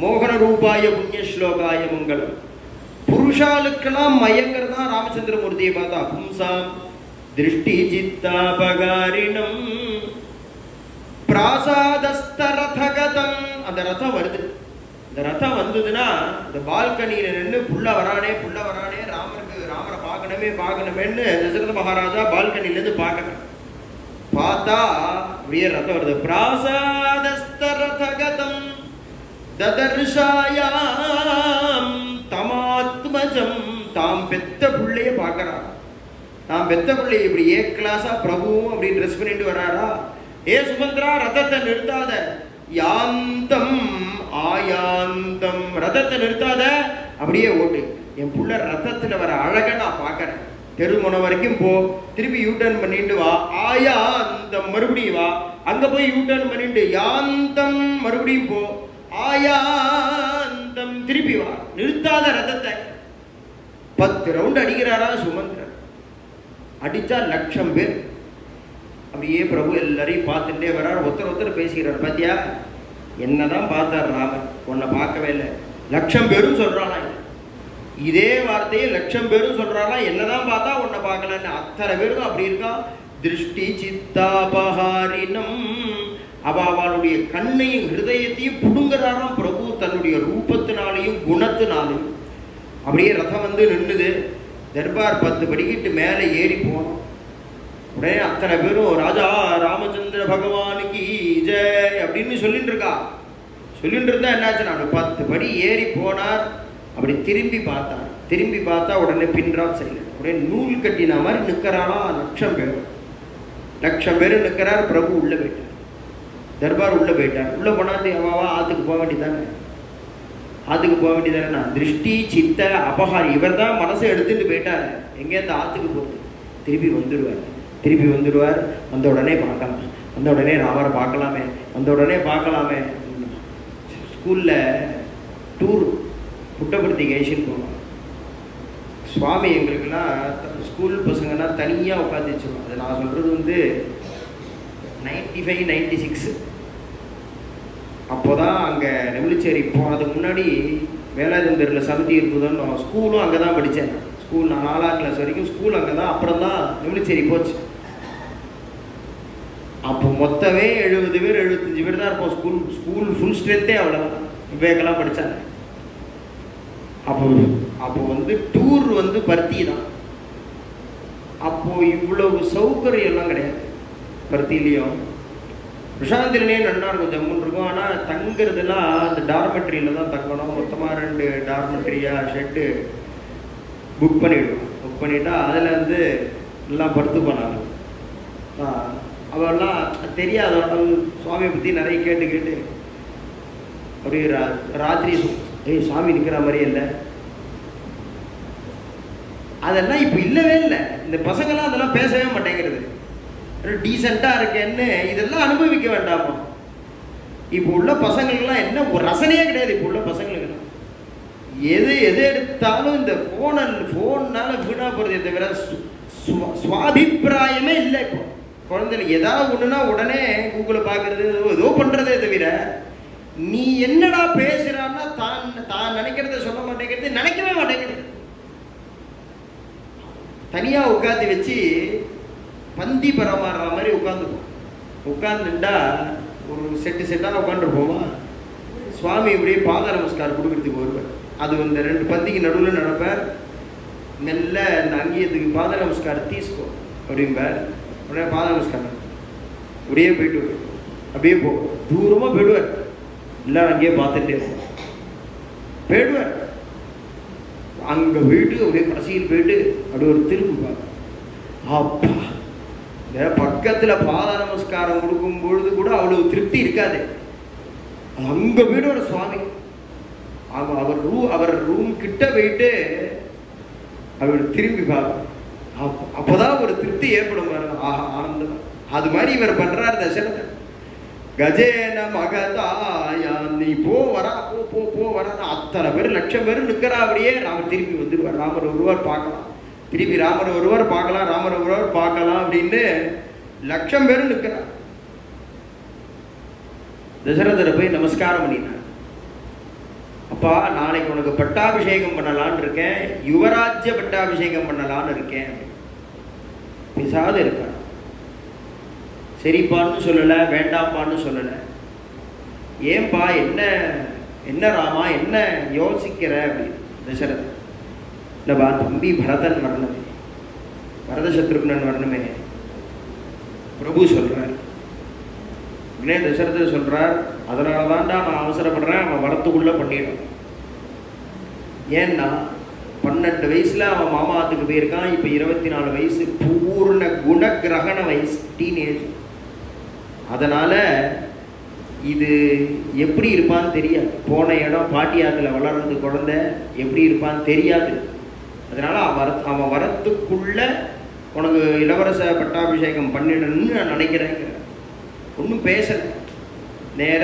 மோகன ரூபாய புண்ணிய ஸ்லோகாய மங்களம். புருஷாளுக்கெல்லாம் மயங்கிறதா ராமச்சந்திரமூர்த்தியை பார்த்தா. பும்சாம் திருஷ்டி சித்தாபகாரினம் பிராசாதஸ்தரதகதம். அந்த ரதம் வருது. இந்த ரதம் வந்ததுன்னா இந்த பால்கனியில நின்று புள்ள வரானே ராமரை பார்க்கணுமேன்னு தசரத மகாராஜா பால்கனில இருந்து பார்க்கணும். பார்த்தா அப்படியே ரதம் வருது. பிராசாதஸ்தரதகதம் ததர்ஷாயாம் தமாத்மஜம். தாம் பெத்த புள்ளைய பார்க்கறான். தாம் பெத்த பிள்ளை இப்படி ஏ கிளாஸா பிரபுவும் அப்படி ட்ரெஸ் பண்ணிட்டு வராரா. ஏ சுமந்திரா ரதத்தை நிறுத்தாத, யாந்தம் ஆயாந்தம், ரதத்தை நிறுத்தாத, அப்படியே ஓட்டு. என் புள்ள ரதத்துல வர அழக நான் பார்க்கறேன். தெருமுனை வரைக்கும் போ, திருப்பி யூட்டர்ன் பண்ணிட்டு வா. ஆயாந்தம் மறுபடியும் வா, அங்க போய் யூட்டர்ன் பண்ணிட்டு யாந்தம் மறுபடியும் போ, ஆயாந்தம் திருப்பி வா. நிறுத்தாத ரதத்தை. 10 ரவுண்ட் அடிக்கிறாரா சுமந்திரன். அடிச்சா 1,00,000 பேர். அப்படியே பிரபு எல்லாரையும் பார்த்துட்டே வர்றார். ஒருத்தர் பேசிக்கிறார். பாத்தியா என்னதான் பார்த்தார் ராமன், உன்னை பார்க்கவே இல்லை. 1,00,000 பேரும் சொல்றானா. இதே வார்த்தையை 1,00,000 பேரும் சொல்றானா. என்னதான் பார்த்தா உன்னை பார்க்கலன்னு. அத்தனை பேரும் அப்படி இருக்கா. திருஷ்டி சித்தாபஹாரினம். அவளுடைய கண்ணையும் ஹிருதயத்தையும் புடுங்குறாராம் பிரபு தன்னுடைய ரூபத்தினாலையும் குணத்தினாலையும். அப்படியே ரதம் வந்து நின்னுது. தர்பார் 10 படிக்கிட்டு மேலே ஏறி போனோம். உடனே அத்தனை பேரும் ராஜா ராமச்சந்திர பகவானுக்கு ஜெய் அப்படின்னு சொல்லிட்டு இருக்கா. சொல்லிட்டு இருந்தா என்னாச்சு, நான் 10 படி ஏறி போனார். அப்படி திரும்பி பார்த்தார். திரும்பி பார்த்தா உடனே பின்ராப் செய்யல. உடனே நூல் கட்டின மாதிரி நிற்கிறானா 1,00,000 பேர். 1,00,000 பேர் நிற்கிறார். பிரபு உள்ள போயிட்டார். தர்பார் உள்ள போயிட்டார். உள்ள போனாது அவாவா ஆத்துக்கு போக வேண்டியதானே. ஆத்துக்கு போக வேண்டியதானே. நான் திருஷ்டி சித்த அபகாரி. இவர் தான் மனசை எடுத்துட்டு போயிட்டார். எங்கேருந்து ஆத்துக்கு போகுது. திருப்பி வந்துடுவார். வந்த உடனே பார்க்கலாம், வந்த உடனே ராமரை பார்க்கலாமே, வந்த உடனே பார்க்கலாமே. ஸ்கூல்ல டூர் புட்டபர்த்தி கைஷன் போனோம். சுவாமி எங்களுக்கெல்லாம் ஸ்கூல் பசங்கன்னா தனியாக உட்காந்து வச்சுருவோம். அது நான் சொல்கிறது வந்து 95, 96. அப்போதான் அங்கே நெமிலிச்சேரி போனதுக்கு முன்னாடி வேலாயுதந்தரில் சமிதி இருந்ததுன்னு ஸ்கூலும் அங்கே தான் படித்தேன். ஸ்கூல் நான் 4ஆம் கிளாஸ் வரைக்கும் ஸ்கூல் அங்கே தான். அப்புறம் தான் நெமிலிச்சேரி போச்சு. அப்போ மொத்தமே 70 பேர் 75 பேர் தான் இருப்போம். ஸ்கூல் ஃபுல் ஸ்ட்ரென்த்தே அவ்வளோதான். விவேகெல்லாம் படித்தாங்க. அப்போ வந்து டூர் வந்து பருத்தி தான். அப்போது இவ்வளவு சௌகரியெல்லாம் கிடையாது. பருத்திலையும் பிரசாந்திலே நல்லா இருக்கும், ஜம்முன்னு இருக்கும். ஆனால் தங்குறதுலாம் அந்த டார்மெட்ரியில் தான் தங்கணும். மொத்தமாக 2 டார்மெட்ரியாக ஷெட்டு புக் பண்ணிவிடுவோம். புக் பண்ணிட்டா அதில் வந்து எல்லாம் படுத்து போனாங்க. அவெல்லாம் தெரியாத சுவாமியை பற்றி நிறைய கேட்டு அப்படியே ராத்திரி சாமி நிற்கிற மாதிரியே இல்லை. அதெல்லாம் இப்போ இல்லவே இல்லை. இந்த பசங்கள்லாம் அதெல்லாம் பேசவே மாட்டேங்கிறது. டீசெண்டாக இருக்கேன்னு இதெல்லாம் அனுபவிக்க வேண்டாமா? இப்போ உள்ள பசங்களுக்கெல்லாம் என்ன ஒரு ரசனையே கிடையாது. இப்போ உள்ள பசங்களுக்கெல்லாம் எது எடுத்தாலும் இந்த ஃபோன்னால வீணா போகிறதே தவிர சுவாபிப்பிராயமே இல்லை. இப்போ குழந்தைங்க ஏதாவது ஒன்றுனா உடனே கூகுளை பார்க்கறது, ஏதோ பண்ணுறதே தவிர நீ என்னடா பேசுறான்னா தான் நினைக்கிறத சொல்ல மாட்டேங்கிறது, நினைக்கவே மாட்டேங்கிறது. தனியாக உட்காந்து வச்சு பந்தி பரமாறுற மாதிரி உட்காந்துட்டா ஒரு செட்டாக உட்காந்துருப்போமா. சுவாமி இப்படியே பாத நமஸ்காரம் கொடுக்கறதுக்கு வருவார். அது இந்த 2 பந்திக்கு நடுவில் நடப்பார். மெல்ல இந்த அங்கீயத்துக்கு பாத நமஸ்காரம் தீஸ்கோ அப்படிம்பார். உடனே பாத நமஸ்காரம் அப்படியே போயிட்டு அப்படியே தூரமாக போயிடுவார். எல்லாரும் அங்கேயே பார்த்துட்டே போயிடுவார். அங்கே போயிட்டு அப்படியே கடைசியில் போயிட்டு அப்படியே ஒரு திரும்பு பார்ப்பேன். அப்பா, பக்கத்துல பாத நமஸ்காரம் கொடுக்கும் பொழுது கூட அவ்வளவு திருப்தி இருக்காது. அங்க போயிட்டு ஒரு சுவாமி அவர் ரூம் கிட்ட போயிட்டு அவர் திரும்பி பார்க்க, அப்பதான் ஒரு திருப்தி ஏற்படும் ஆனந்தம். அது மாதிரி இவர் பண்றார் தசரதன். கஜேன மகதாயா, நீ போ வரா, போ போ வரா, அத்தனை பேர் லட்சம் பேர் நிற்கிறா. அப்படியே ராமர் திரும்பி வந்துருவார். ராமர் ஒருவர் பார்க்கலாம், திருப்பி ராமர் ஒருவர் பார்க்கலாம், ராமர் ஒருவர் பார்க்கலாம் அப்படின்னு லட்சம் பேர் நிற்கிறார். தசரதரை போய் நமஸ்காரம் பண்ணினார். அப்பா, நாளைக்கு உனக்கு பட்டாபிஷேகம் பண்ணலான்னு இருக்கேன், யுவராஜ்ய பட்டாபிஷேகம் பண்ணலான்னு இருக்கேன். பேசாத இருக்கார். சரிப்பான்னு சொல்லல, வேண்டாம்பான்னு சொல்லல. ஏன்பா, என்ன என்ன ராமா, என்ன யோசிக்கிற அப்படின்னு. தசரதன், இல்லப்பா, தம்பி பரதன் வரணுமே, பரத சத்ருக்னன் வரணுமே, பிரபு சொல்றார். உடனே தசரதர் சொல்றார், அதனாலதான்டா நான் அவசரப்படுறேன், அவன் வரத்துக்குள்ள பண்ணிடும். ஏன்னா 12 வயசுல அவன் மாமாத்துக்கு போயிருக்கான். இப்ப 24 வயசு, பூர்ண குண கிரகண வயசு, டீனேஜ். அதனால இது எப்படி இருப்பான்னு தெரியாது. போன இடம் பாட்டியாத்துல வளர்றது குழந்தை, எப்படி இருப்பான்னு தெரியாது. அதனால அவன் வரத்துக்குள்ள உனக்கு இளவரச பட்டாபிஷேகம் பண்ணிடணும்னு நான் நினைக்கிறேன். ஒன்றும் பேசல. நேர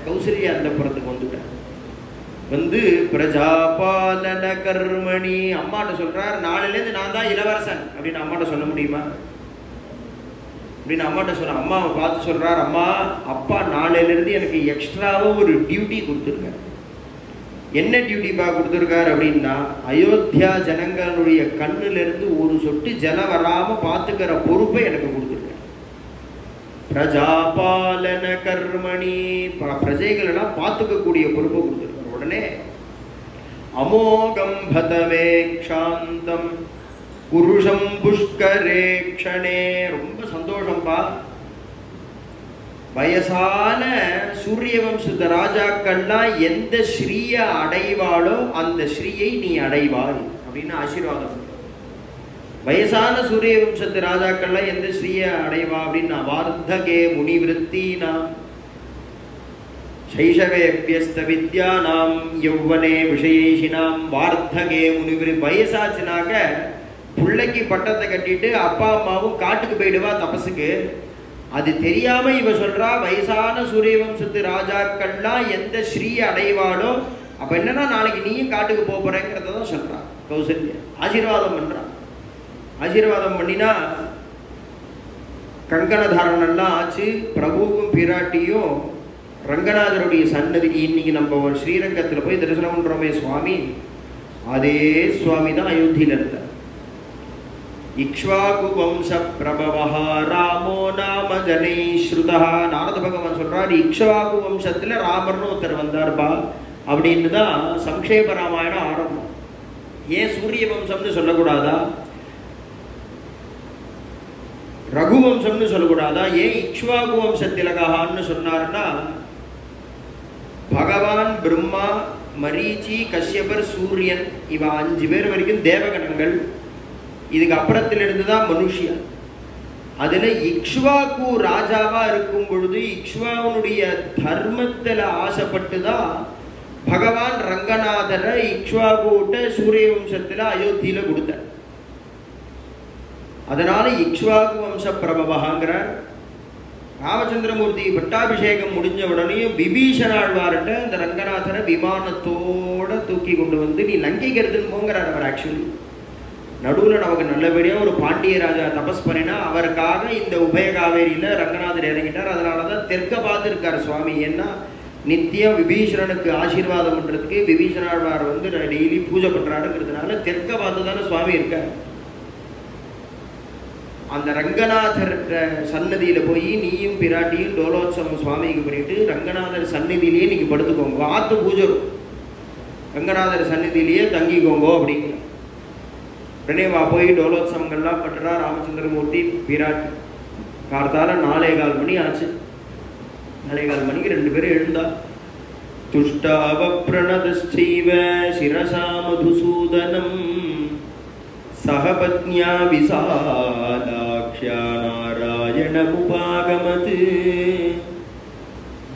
கௌசல்யா அந்த புறத்துக்கு வந்துட்டேன். வந்து பிரஜாபாலன கர்மணி, அம்மாட்ட சொல்றார், நாளிலேருந்து நான் தான் இளவரசன் அப்படின்னு அம்மாட்ட சொல்ல முடியுமா அப்படின்னு அம்மாட்ட சொல்ற. அம்மாவை பார்த்து சொல்றார், அம்மா, அப்பா நாளிலிருந்து எனக்கு எக்ஸ்ட்ராவா ஒரு டியூட்டி கொடுத்துருக்காரு. என்ன டியூட்டிப்பா கொடுத்துருக்காரு அப்படின்னா, அயோத்தியா ஜனங்களுடைய கண்ணுல இருந்து ஒரு சொட்டு ஜலம் வராம பார்த்துக்கிற பொறுப்பை எனக்கு கொடுத்துருக்காரு. பிரஜாபாலன கர்மணி, பிரஜைகள் எல்லாம் பார்த்துக்கக்கூடிய பொறுப்பை கொடுத்துருக்காரு. உடனே அமோகம் பதவேக்ஷாந்தம் புருஷம் புஷ்கரேக்ஷணே, ரொம்ப சந்தோஷம்பா. வயசான சூரிய வம்சத்த ராஜாக்கள்லாம் எந்த ஸ்ரீய அடைவாளோ அந்த ஸ்ரீயை நீ அடைவாய் அப்படின்னு ஆசீர்வாதம். வயசான சூரிய வம்சத்து ராஜாக்கள்லாம் எந்த ஸ்ரீய அடைவா அப்படின்னா, வார்த்தகே முனிவிருத்தீனாம் சைஷவேபியஸ்த வித்யானாம் யௌவனே விஷயேஷினாம் வார்த்தகே முனிவிரு. வயசாச்சுனாக்க பிள்ளைக்கு பட்டத்தை கட்டிட்டு அப்பா அம்மாவும் காட்டுக்கு போயிடுவா தபசுக்கு. அது தெரியாம இவ சொல்றா, வயசான சூரிய வம்சத்து ராஜாக்கள்லாம் எந்த ஸ்ரீயை அடைவாளோ, அப்ப என்னன்னா நாளைக்கு நீயும் காட்டுக்கு போறேங்கிறதான் சொல்றா கௌசல்யா. ஆசீர்வாதம் பண்றா. ஆசீர்வாதம் பண்ணினா கங்கண தாரணெல்லாம் ஆச்சு. பிரபுவும் பிராட்டியும் ரங்கநாதருடைய சன்னதி, இன்னைக்கு நம்ம ஒரு ஸ்ரீரங்கத்துல போய் தரிசனம் பண்றோமே சுவாமி, அதே சுவாமி தான் அயோத்தியில இருந்தார். இக்ஷ்வாகு வம்ச பிரபவஹ ராமோ நாம ஜனை ஸ்ருதா. நாரத பகவான் சொல்றார், இக்ஷ்வாகு வம்சத்துல ராமர்னு ஒருத்தர் வந்தார்பா அப்படின்னு தான் சம்ஷேப ராமாயணம் ஆரம்பம். ஏன் சூரிய வம்சம்னு சொல்லக்கூடாதா, ரகுவம்சம்னு சொல்லக்கூடாதா, ஏன் இக்ஷ்வாகு வம்ச திலகான்னு சொன்னார்னா, பகவான் பிரம்மா, மரீச்சி, கஷ்யபர், சூரியன், இவ 5 பேர் வரைக்கும் தேவகணங்கள். இதுக்கு அப்புறத்துல இருந்துதான் மனுஷியா. அதுல இக்ஷ்வாகு ராஜாவா இருக்கும் பொழுது இக்ஷ்வாவுடைய தர்மத்துல ஆசைப்பட்டுதான் பகவான் ரங்கநாதரை இக்ஷ்வாகுட்ட சூரிய வம்சத்துல அயோத்தியில கொடுத்தார். அதனால இக்ஷ்வாகு வம்ச பிரபவகாங்கிறார். ராமச்சந்திரமூர்த்தி பட்டாபிஷேகம் முடிஞ்ச உடனேயும் விபீஷணாழ்வார்கிட்ட அந்த ரங்கநாதரை விமானத்தோட தூக்கி கொண்டு வந்து நீ லங்கைக்கு எடுத்துன்னு போங்கிறார் அவர். ஆக்சுவலி நடுவில் நமக்கு நல்லபடியா ஒரு பாண்டிய ராஜா தபஸ் பண்ணினா அவருக்காக இந்த உபய காவேரியில ரங்கநாதர் இறங்கிட்டார். அதனாலதான் தெற்க பார்த்து இருக்காரு சுவாமி. ஏன்னா நித்தியம் விபீஷணனுக்கு ஆசீர்வாதம் பண்றதுக்கு விபீஷணாழ்வார் வந்து டெய்லி பூஜை பண்றாருங்கிறதுனால தெற்க பார்த்து தானே சுவாமி இருக்கார். அந்த ரங்கநாதர் சன்னதியில போய் நீயும் பிராட்டியும் டோலோத்சவம் சுவாமிக்கு பண்ணிட்டு ரங்கநாதர் சன்னதியிலேயே நீங்க படுத்துக்கோங்க, ஆத்து பூஜை ரங்கநாதர் சன்னதியிலேயே தங்கிக்கோங்க அப்படிங்கிற. உடனே வா போய் டோலோத்சவங்கள்லாம் பண்றா ராமச்சந்திரமூர்த்தி பிராட்டி. கார்த்தால 4:15 மணி ஆச்சு. 4:15 மணிக்கு 2 பேரும் எழுந்தா. துஷ்டாவ பிரணதஸ்சைவ சிரசா மதுசூதனம் சகபத்னியா விசாலாக்ஷ்யா நாராயணமுபாகமத்.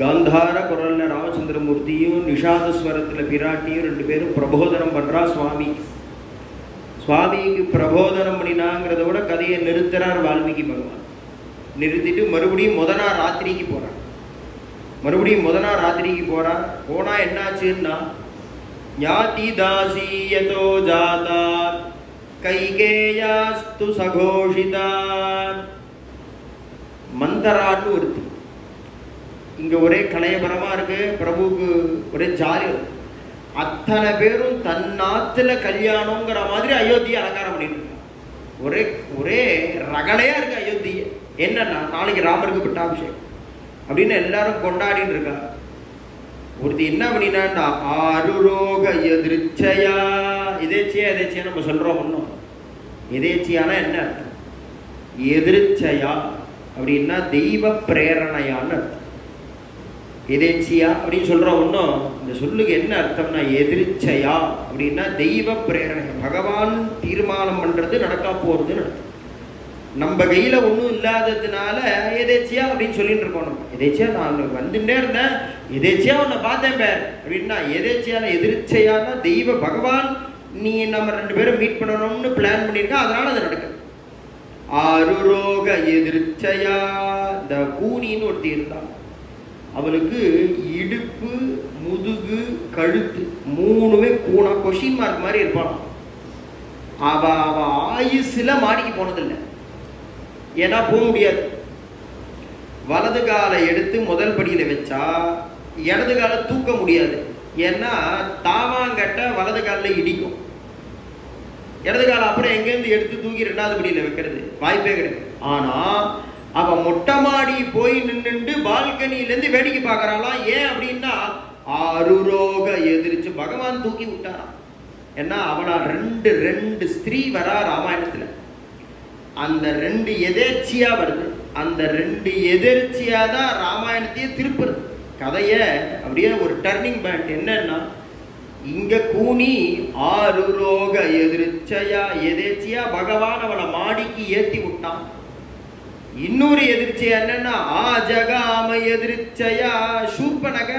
காந்தார குரல்ல ராமச்சந்திரமூர்த்தியும் நிஷாதஸ்வரத்துல பிராட்டியும் ரெண்டு பேரும் பிரபோதனம் பண்றா சுவாமி. சுவாமிக்கு பிரபோதனம் பண்ணினாங்கிறத விட கதையை நிறுத்துறார் வால்மீகி பகவான். நிறுத்திட்டு மறுபடியும் முதனா ராத்திரிக்கு போறார். போனா என்னாச்சுன்னா, ஞாதி தாசியதோ ஜாதா கைகேயாஸ்து சகோஷிதா. மந்தரான்னு ஒருத்தி. இங்க ஒரே கலையபரமா இருக்கு, பிரபுக்கு ஒரே ஜாலி. அத்தனை பேரும் தன்னாத்துல கல்யாணங்கிற மாதிரி அயோத்தியை அலங்காரம் பண்ணிட்டு இருக்காங்க. ஒரே ரகலையா இருக்கு அயோத்தியை. என்னன்னா, நாளைக்கு ராமருக்கு பட்டாபிஷேகம் அப்படின்னு எல்லாரும் கொண்டாடின்னு இருக்காங்க. ஒருத்தி என்ன பண்ணினா, ஆருரோக எதிர்ச்சையா. எதேச்சியா நம்ம சொல்றோம். ஒன்றும் எதேச்சியானா என்ன அர்த்தம்? எதிர்ச்சையா அப்படின்னா தெய்வ பிரேரணையான்னு அர்த்தம். எதேச்சியா அப்படின்னு சொல்றோம். ஒன்றும் இந்த சொல்லுக்கு என்ன அர்த்தம்னா, எதிர்ச்சையா அப்படின்னா தெய்வ பிரேரணை. பகவான் தீர்மானம் பண்றது நடக்கா போறதுன்னு அர்த்தம். நம்ம கையில ஒன்றும் இல்லாததுனால எதேச்சியா அப்படின்னு சொல்லிட்டு இருக்கோம். நம்ம எதேச்சியா நான் வந்துட்டே இருந்தேன், எதேச்சியா உன்னை பார்த்தேன் பேர் அப்படின்னா, எதேச்சியான எதிர்ச்சையான தெய்வ பகவான் நீ நம்ம ரெண்டு பேரும் மீட் பண்ணணும்னு பிளான் பண்ணியிருக்கா, அதனால அது நடக்குது. ஆருரோக எதிர்ச்சையா. இந்த கூனின்னு ஒருத்தி இருந்தான். அவளுக்கு இடுப்பு, முதுகு, கழுத்து மூணுமே கூணா கொஷின் மார்க் மாதிரி இருப்பான். அவ ஆயுசுல மாடிக்கு போனதில்லை. ஏன்னா போக முடியாது. வலது காலை எடுத்து முதல் படியில வச்சா இடது காலை தூக்க முடியாது. ஏன்னா தாவாங்கட்ட வலது காலில் இடிக்கும். இடது காலை அப்புறம் எங்கேருந்து எடுத்து தூக்கி ரெண்டாவது படியில வைக்கிறது வாய்ப்பே கிடையாது. ஆனா அவ மொட்டை மாடி போய் நின்று பால்கனியிலேருந்து வேடிக்கை பார்க்கறாளாம். ஏன் அப்படின்னா, ஆருரோக எதிர்த்து பகவான் தூக்கி விட்டாராம். ஏன்னா அவனா ரெண்டு ஸ்திரீ வரா ராமாயணத்துல. அந்த ரெண்டு எதேர்ச்சியா வருது. அந்த ரெண்டு எதிர்ச்சியா தான் ராமாயணத்தையே திருப்புறது. கதைய அப்படியே ஒரு டர்னிங் பாயிண்ட். என்னன்னா, இங்க கூனி ஆருரோக எதிர்ச்சையா எதேர்ச்சியா பகவான் அவளை மாடிக்கு ஏத்தி விட்டான். இன்னொரு எதிர்ச்சியா என்னன்னா, ஆஜகாம எதிர்ச்சையா சூர்பனக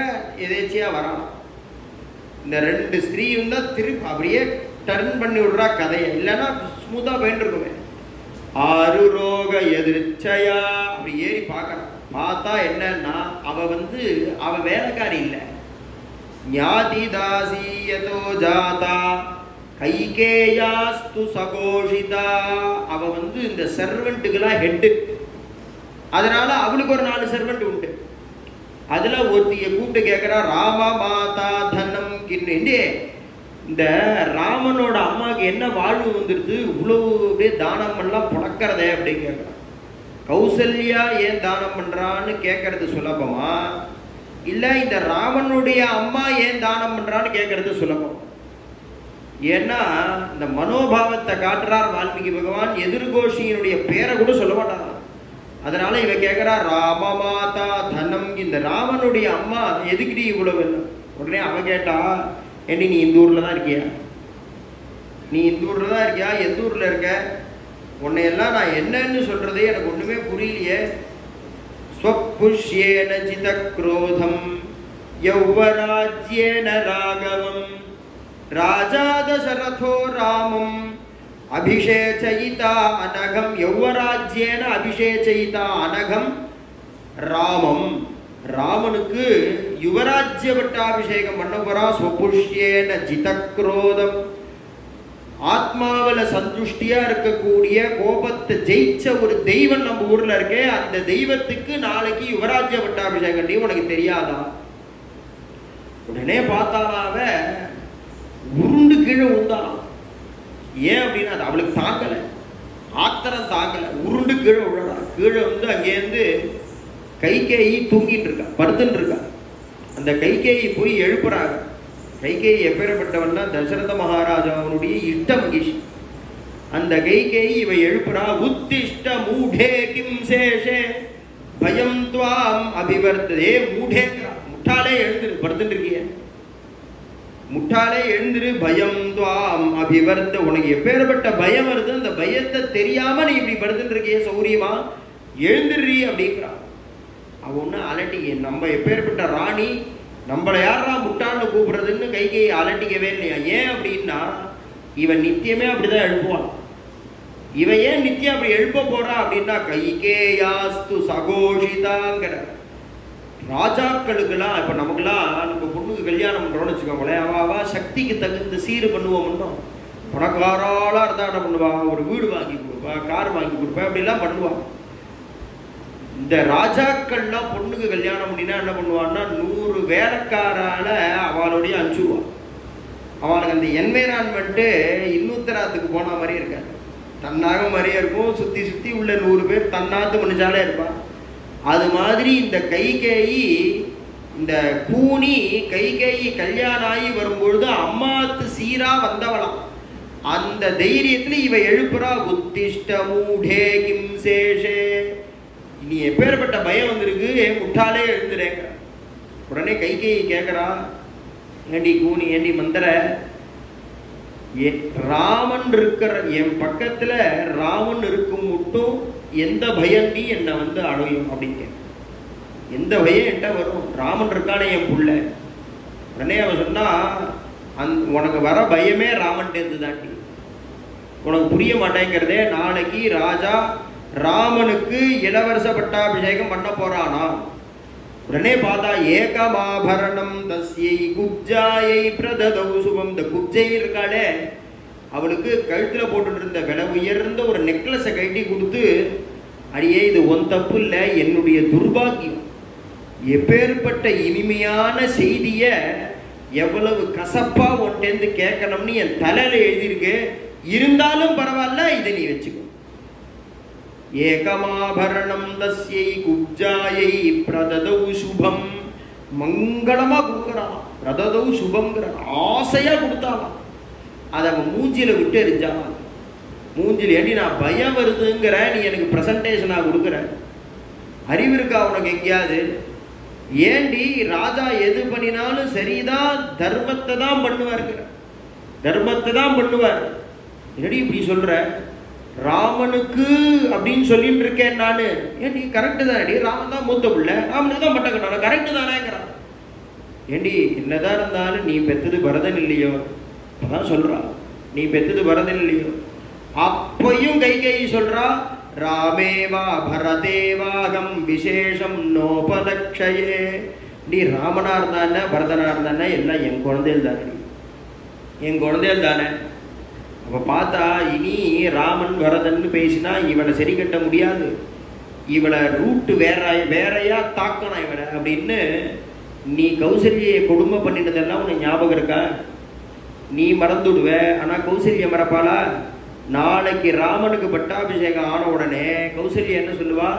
எதேர்ச்சியா வரான். இந்த ரெண்டு ஸ்திரீயும் தான் திருப்பி அப்படியே டர்ன் பண்ணி விடுறா கதையை. இல்லைன்னா ஸ்மூத்தா போயிட்டு இருக்குமே. ஆருரோக எதிர்ச்சையா அப்படி ஏறி பார்க்கறான். பார்த்தா என்னன்னா, அவ வேலைக்காரி இல்லை. ஞாதி தாசியதோ ஜாதா கைகேயாஸ்து சகோஷிதா. அவ இந்த சர்வெண்ட்டுக்கெல்லாம் ஹெட்டு. அதனால அவளுக்கு ஒரு 4 சர்வெண்ட் உண்டு. அதுல ஒருத்திய கூப்பிட்டு கேட்கிறா, ராம மாதா தனம் கிண்ணே. இந்த ராமனோட அம்மாவுக்கு என்ன வாழ்வு வந்துருது, இவ்வளவு அப்படியே தானம் பண்ணலாம் புழக்கிறதே அப்படின்னு கேட்கிறான். கௌசல்யா ஏன் தானம் பண்றான்னு கேட்கறது சுலபமா, இல்ல இந்த ராமனுடைய அம்மா ஏன் தானம் பண்றான்னு கேட்கறது சுலபம்? ஏன்னா இந்த மனோபாவத்தை காட்டுறார் வால்மீகி பகவான். எதிர்கோஷியினுடைய பேரை கூட சொல்ல மாட்டாரா. அதனால இவ கேட்கிறா, ராமமாதா தனம். இந்த ராமனுடைய அம்மா எதுக்குடி இவ்வளவு? உடனே அவ கேட்டா, ஏண்டி நீ இந்த ஊர்ல தான் இருக்கியா? நீ இந்த ஊர்ல தான் இருக்கியா? எந்த ஊர்ல இருக்க? உன்னையெல்லாம் நான் என்னன்னு சொல்றதே எனக்கு ஒண்ணுமே புரியலையே. ஸ்வப்புஷ்யேன ஜிதக்ரோதம் யௌவராஜ்யேன ராகவம் ராஜா தசரதோ ராமம் அபிஷேச்சயிதா அனகம். யௌவராஜ்யேன அபிஷேச்சயிதா அனகம் ராமம். ராமனுக்கு யுவராஜ்ய பட்டாபிஷேகம் பண்ண போறா. ஸ்வபுஷ்யேன ஜிதக்ரோதம். ஆத்மாவில சந்துஷ்டியா இருக்கக்கூடிய கோபத்தை ஜெயிச்ச ஒரு தெய்வம் நம்ம ஊர்ல இருக்கே, அந்த தெய்வத்துக்கு நாளைக்கு யுவராஜ்ய பட்டாபிஷேகம். நீ உனக்கு தெரியாதா? உடனே பார்த்தாலாவ உருண்டு கீழே உண்டாலாம். ஏன் அப்படின்னா அது அவளுக்கு தாக்கல, ஆத்திரம் தாக்கல, உருண்டு கீழே விழலாம். கீழே அங்கேருந்து கைகேயி தூங்கிட்டு இருக்கா, படுத்துட்டு இருக்கா. அந்த கைகேயி போய் எழுப்புறாங்க. கைகேயி எப்பேற்பட்டவன்னா தசரத மகாராஜாவுடைய இஷ்ட மகிஷி. அந்த கைகேயி இவ எழுப்புறா. உத்திஷ்ட மூடே கிம் சேஷே பயம் துவாம் அபிவர்த்ததே. மூடேங்கிறா, முட்டாளே எழுந்துரு, படுத்துட்டு இருக்கிய. முட்டாளே எழுந்திரு, பயம் துவாம் அபிவர்த்த. உனக்கு எப்பேற்பட்ட பயம் வருது, அந்த பயத்தை தெரியாம நீ இப்படி படுத்துட்டு இருக்கிய சௌரியமா, எழுந்துடுறி அப்படிங்கிறான். அவன் ஒண்ணு அலட்டி, நம்ம எப்பேற்பட்ட ராணி, நம்மளை யாரா முட்டாள்னு கூப்பிடுறதுன்னு கைகை அலட்டிக்கவே இல்லையா. ஏன் அப்படின்னா இவன் நித்தியமே அப்படிதான் எழுப்புவான். இவன் ஏன் நித்தியம் அப்படி எழுப்ப போறா அப்படின்னா கைகேயாஸ்து சகோஷிதாங்கிற ராஜாக்களுக்கெல்லாம், இப்ப நமக்குலாம் நம்ம பொண்ணுக்கு கல்யாணம் பண்றோம்னு வச்சுக்கோங்களேன், அவ சக்திக்கு தகுந்த சீர் பண்ணுவோம்னோ. பணக்காராளா இருந்தா என்ன பண்ணுவா, ஒரு வீடு வாங்கி கொடுப்பா, கார் வாங்கி கொடுப்பா, அப்படிலாம் பண்ணுவா. இந்த ராஜாக்கள்லாம் பொண்ணுக்கு கல்யாணம் பண்ணினா என்ன பண்ணுவான்னா 100 வேலைக்காரால அவளுடைய அனுப்பிச்சுடுவான். அவளுக்கு அந்த என்வைரான்மெண்ட்டு இன்னுத்தராத்துக்கு போன மாதிரியே இருக்காது, தன்னாக மாதிரியே இருக்கும். சுத்தி சுத்தி உள்ள 100 பேர் தன்னாத்து மனுஷாலே இருப்பான். அது மாதிரி இந்த கைகேயி, இந்த கூனி கைகேயி கல்யாணம் ஆகி வரும்பொழுது அம்மாத்து சீரா வந்தவளாம். அந்த தைரியத்துல இவ எழுப்புறா, உத்திஷ்ட மூடே கிம் சேஷே, நீ எப்பேற்பட்ட பயம் வந்திருக்கு, முட்டாளே எழுந்துறேங்க. உடனே கைகேயி கேட்கறா, ஏண்டி கூனி, ஏண்டி மந்திர, ராமன் இருக்கிற என் பக்கத்துல ராமன் இருக்கும் மட்டும் எந்த பயண்டி என்னை வந்து அடையும் அப்படின்னு. எந்த பயம் என்கிட்ட வரும், ராமன் இருக்கானே என் புள்ள. உடனே அவன் சொன்னா, உனக்கு வர பயமே ராமன் தேர்ந்து தாண்டி, உனக்கு புரிய மாட்டேங்கிறதே. நாளைக்கு ராஜா ராமனுக்கு இளவரச பட்டாபிஷேகம் பண்ண போறானா. உடனே பார்த்தா ஏகமாபரணம் தஸ்யை குப்ஜாயை பிரததௌ சுபம். இந்த குப்ஜை இருக்காளே, அவளுக்கு கழுத்துல போட்டுட்டு இருந்த விலை உயர்ந்த ஒரு நெக்லஸை கட்டி கொடுத்து, அடியே இது ஒன் தப்பு இல்லை, என்னுடைய துர்பாகியம். எப்பேற்பட்ட இனிமையான செய்திய எவ்வளவு கசப்பா ஒன்றேந்து கேட்கணும்னு என் தலையில எழுதியிருக்கு, இருந்தாலும் பரவாயில்ல, இதை நீ வச்சுக்கோ. ஏகமாபரணம் தஸ்யை குப்ஜாயை பிரததௌ சுபம். மங்களமா கொடுக்குறான், பிரததௌ சுபம்ங்கிற ஆசையா கொடுத்தாலாம். அதை அவன் மூஞ்சில விட்டு எரிஞ்சான். மூஞ்சில், ஏண்டி நான் பயம் வருதுங்கிற, நீ எனக்கு பிரசன்டேஷனா கொடுக்குற, அறிவு இருக்கா உனக்கு எங்கேயாவது? ஏண்டி ராஜா எது பண்ணினாலும் சரிதான், தர்மத்தை தான் பண்ணுவார், தர்மத்தை தான் பண்ணுவார். ஏடி இப்படி சொல்ற, ராமனுக்கு அப்படின்னு சொல்லிட்டு இருக்கேன் நானு. ஏண்டி கரெக்டு தானடி, ராமன் தான் மூத்த பிள்ளை, ராமனுக்கு தான் பட்டம் கட்டணும், கரெக்டு தானேங்கிறான். ஏண்டி என்னதான் இருந்தாலும் நீ பெத்தது பரதன் இல்லையோ, அதான் சொல்றா, நீ பெத்தது பரதன் இல்லையோ. அப்பையும் கைகேயி சொல்றா, ராமேவா பரதேவாகம் விசேஷம் நோபலக்ஷயே. நீ ராமனா இருந்தானே பரதனா இருந்தானே எல்லாம் என் குழந்தைகள் தானே, என் குழந்தைகள் தானே. அப்ப பார்த்தா இனி ராமன் பரதன்னு பேசினா இவனை சரி கட்ட முடியாது, இவளை ரூட்டு வேறையா தாக்கணும் இவனை அப்படின்னு. நீ கௌசல்யை கொடுமை பண்ணினதெல்லாம் உனக்கு ஞாபகம் இருக்கா? நீ மறந்துடுவ, ஆனா கௌசல்யா மறப்பாளா? நாளைக்கு ராமனுக்கு பட்டாபிஷேகம் ஆன உடனே கௌசல்யா என்ன சொல்லுவா,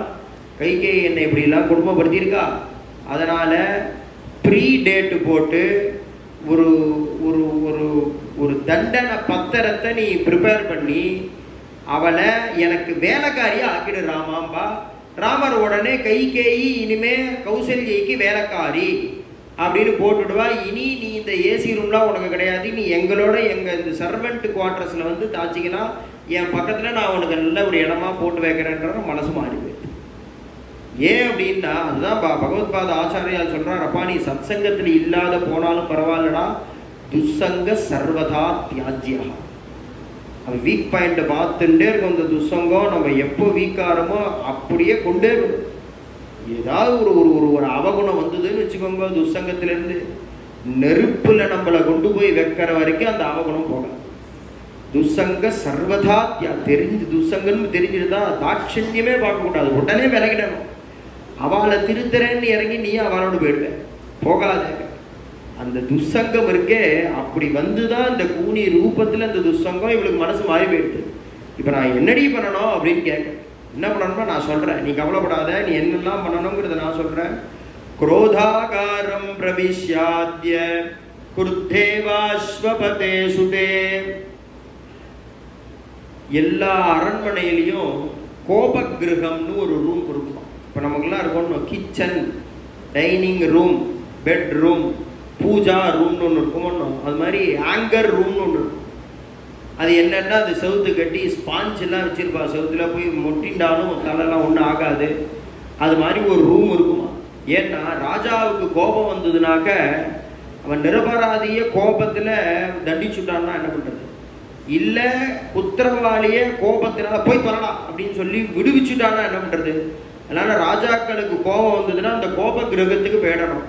கைகேயி என்னை இப்படி எல்லாம் கொடுமைப்படுத்தியிருக்கா, அதனால ப்ரீ டேட்டு போட்டு ஒரு ஒரு ஒரு ஒரு தண்டனை பத்திரத்தை நீ ப்ரிப்பேர் பண்ணி அவளை எனக்கு வேலைக்காரியா ஆக்கிடு ராமாம்பா. ராமர் உடனே கைகேயி இனிமே கௌசல்யைக்கு வேலைக்காரி அப்படின்னு போட்டுடுவா. இனி நீ இந்த ஏசி ரூம்லாம் உனக்கு கிடையாது, நீ எங்களோட எங்கள் இந்த சர்வெண்ட் குவார்டர்ஸில் வந்து தாச்சிக்கலாம், என் பக்கத்தில் நான் உனக்கு நல்ல ஒரு இடமா போட்டு வைக்கிறேன்ற மனசு மாறிடுவேன். ஏன் அப்படின்னா அதுதான் பகவத்பாத ஆச்சாரியால் சொல்கிறார், அப்பா நீ சத் சங்கத்தில் இல்லாத போனாலும் பரவாயில்லடா, துசங்க சர்வதா தியாஜ்யா. அவன் வீக் பாயிண்ட்டை பார்த்துட்டே இருக்கும். அந்த துசங்கம் நம்ம எப்போ வீக்காரமோ அப்படியே கொண்டே இருக்கும். ஏதாவது ஒரு ஒரு ஒரு அவகுணம் வந்ததுன்னு வச்சுக்கோங்க, துசங்கத்திலேருந்து நெருப்புல நம்மளை கொண்டு போய் வைக்கிற வரைக்கும் அந்த அவகுணம் போகலாம். துசங்க சர்வதா தெரிஞ்சு துசங்கன்னு தெரிஞ்சுட்டு தான் தாட்சண்யமே பார்க்கக்கூடாது, உடனே விலகிடணும். அவளை திருத்தரேன்னு இறங்கி நீ அவளோடு போயிடுவேன், போகாத. அந்த துசங்கம் இருக்கே, அப்படி வந்துதான் இந்த கூனி ரூபத்தில் அந்த துசங்கம் இவளுக்கு மனசு மாறி போயிடுது. இப்போ நான் என்னடி பண்ணணும் அப்படின்னு கேட்க, என்ன பண்ணணும்னா நான் சொல்கிறேன், நீ கவலைப்படாத, நீ என்னெல்லாம் பண்ணணுங்கிறத நான் சொல்கிறேன். குரோதாகாரம் பிரவிஷ்யாத்ய குருத்தேவாஸ்வபதே சுதே. எல்லா அரண்மனையிலையும் கோபகிரகம்னு ஒரு ரூம் கொடுக்கணும். இப்போ நமக்குலாம் இருக்கணும், kitchen, dining room, bedroom, puja ரூம்னு ஒன்று இருக்கும், அது மாதிரி ஆங்கர் ரூம்னு ஒன்று இருக்கும். அது என்னன்னா அது செவுத்து கட்டி ஸ்பாஞ்செல்லாம் வச்சிருப்பா, செவுத்துல போய் மொட்டிண்டாலும் தலைலாம் ஒன்றும் ஆகாது. அது மாதிரி ஒரு ரூம் இருக்குமா. ஏன்னா ராஜாவுக்கு கோபம் வந்ததுனாக்க அவன் நிரபராதிய கோபத்துல தண்டிச்சுட்டான்னா என்ன பண்றது, இல்ல குற்றவாளிய கோபத்தினால போய் சொல்லலாம் அப்படின்னு சொல்லி விடுவிச்சுட்டான்னா என்ன பண்றது. அதனால ராஜாக்களுக்கு கோபம் வந்ததுன்னா அந்த கோப கிரகத்துக்கு போயிடணும்.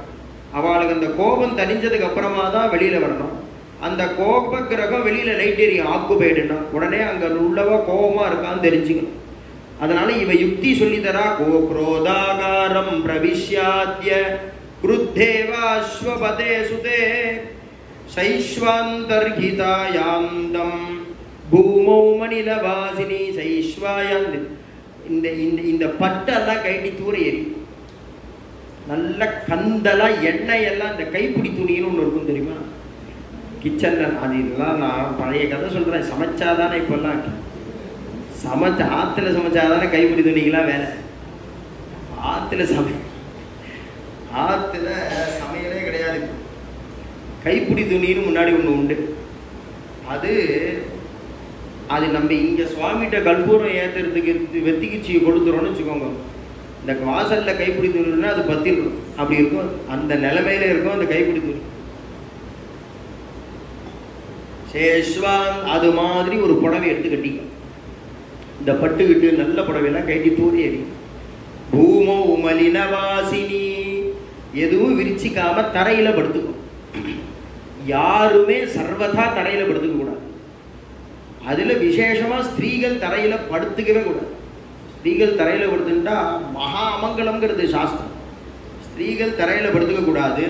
அவளுக்கு அந்த கோபம் தணிஞ்சதுக்கு அப்புறமா தான் வெளியில வரணும். அந்த கோப கிரகம் வெளியில லைட் எரியும், ஆக்குபைடுன்னா உடனே அங்க உள்ளவ கோபமா இருக்கான்னு தெரிஞ்சுக்கணும். அதனால இவ யுக்தி சொல்லி தரா. கோக்ரோதாகாரம் பிரவிஷ்யாத்ய குருத்தேவாஸ்வபதே சுதே சைஸ்வாந்தர்ஹிதாயாந்தம் பூமௌ மணிலவாசினி சைஸ்வாயாந்த். இந்த இந்த பட்டெல்லாம் கைட்டி தூர எரியும். நல்ல கந்தலா எண்ணெய் எல்லாம் இந்த கைப்பிடி துணின்னு ஒன்று இருக்கும் தெரியுமா கிச்சன்ல. அது இதெல்லாம் நான் பழைய கதை சொல்றேன். சமைச்சாதானே இப்பெல்லாம் ஆத்துல சமைச்சாதானே கைப்பிடி துணிக்கெல்லாம் வேலை. ஆத்துல சமையலே கிடையாது. கைப்பிடி துணின்னு முன்னாடி ஒன்று உண்டு. அது நம்ம இங்க சுவாமிகிட்ட கற்பூரம் ஏத்துறதுக்கு வெத்திக்குச்சியை கொடுத்துறோம்னு வச்சுக்கோங்க. இந்த வாசல்ல கைப்பிடி துணினா அது பத்திரும், அப்படி இருக்கும். அந்த நிலைமையில இருக்கும் அந்த கைப்பிடி துணி. சேஷ்வான் அது மாதிரி ஒரு புடவை எடுத்து கட்டிக்க. இந்த பட்டுக்கிட்டு நல்ல புடவையெல்லாம் கைட்டி தூரி எறி. பூமோ மலினவாசினி எதுவும் விரிச்சிக்காம தரையில படுத்துக்கும். யாருமே சர்வதா தரையில படுத்துக்க கூடாது. அதுல விசேஷமா ஸ்திரீகள் தரையில படுத்துக்கவே கூடாது. ஸ்திரீகள் தரையில படுத்துட்டா மகா அமங்கலம்ங்கிறது சாஸ்திரம். ஸ்திரீகள் தரையில படுத்துக்க கூடாது.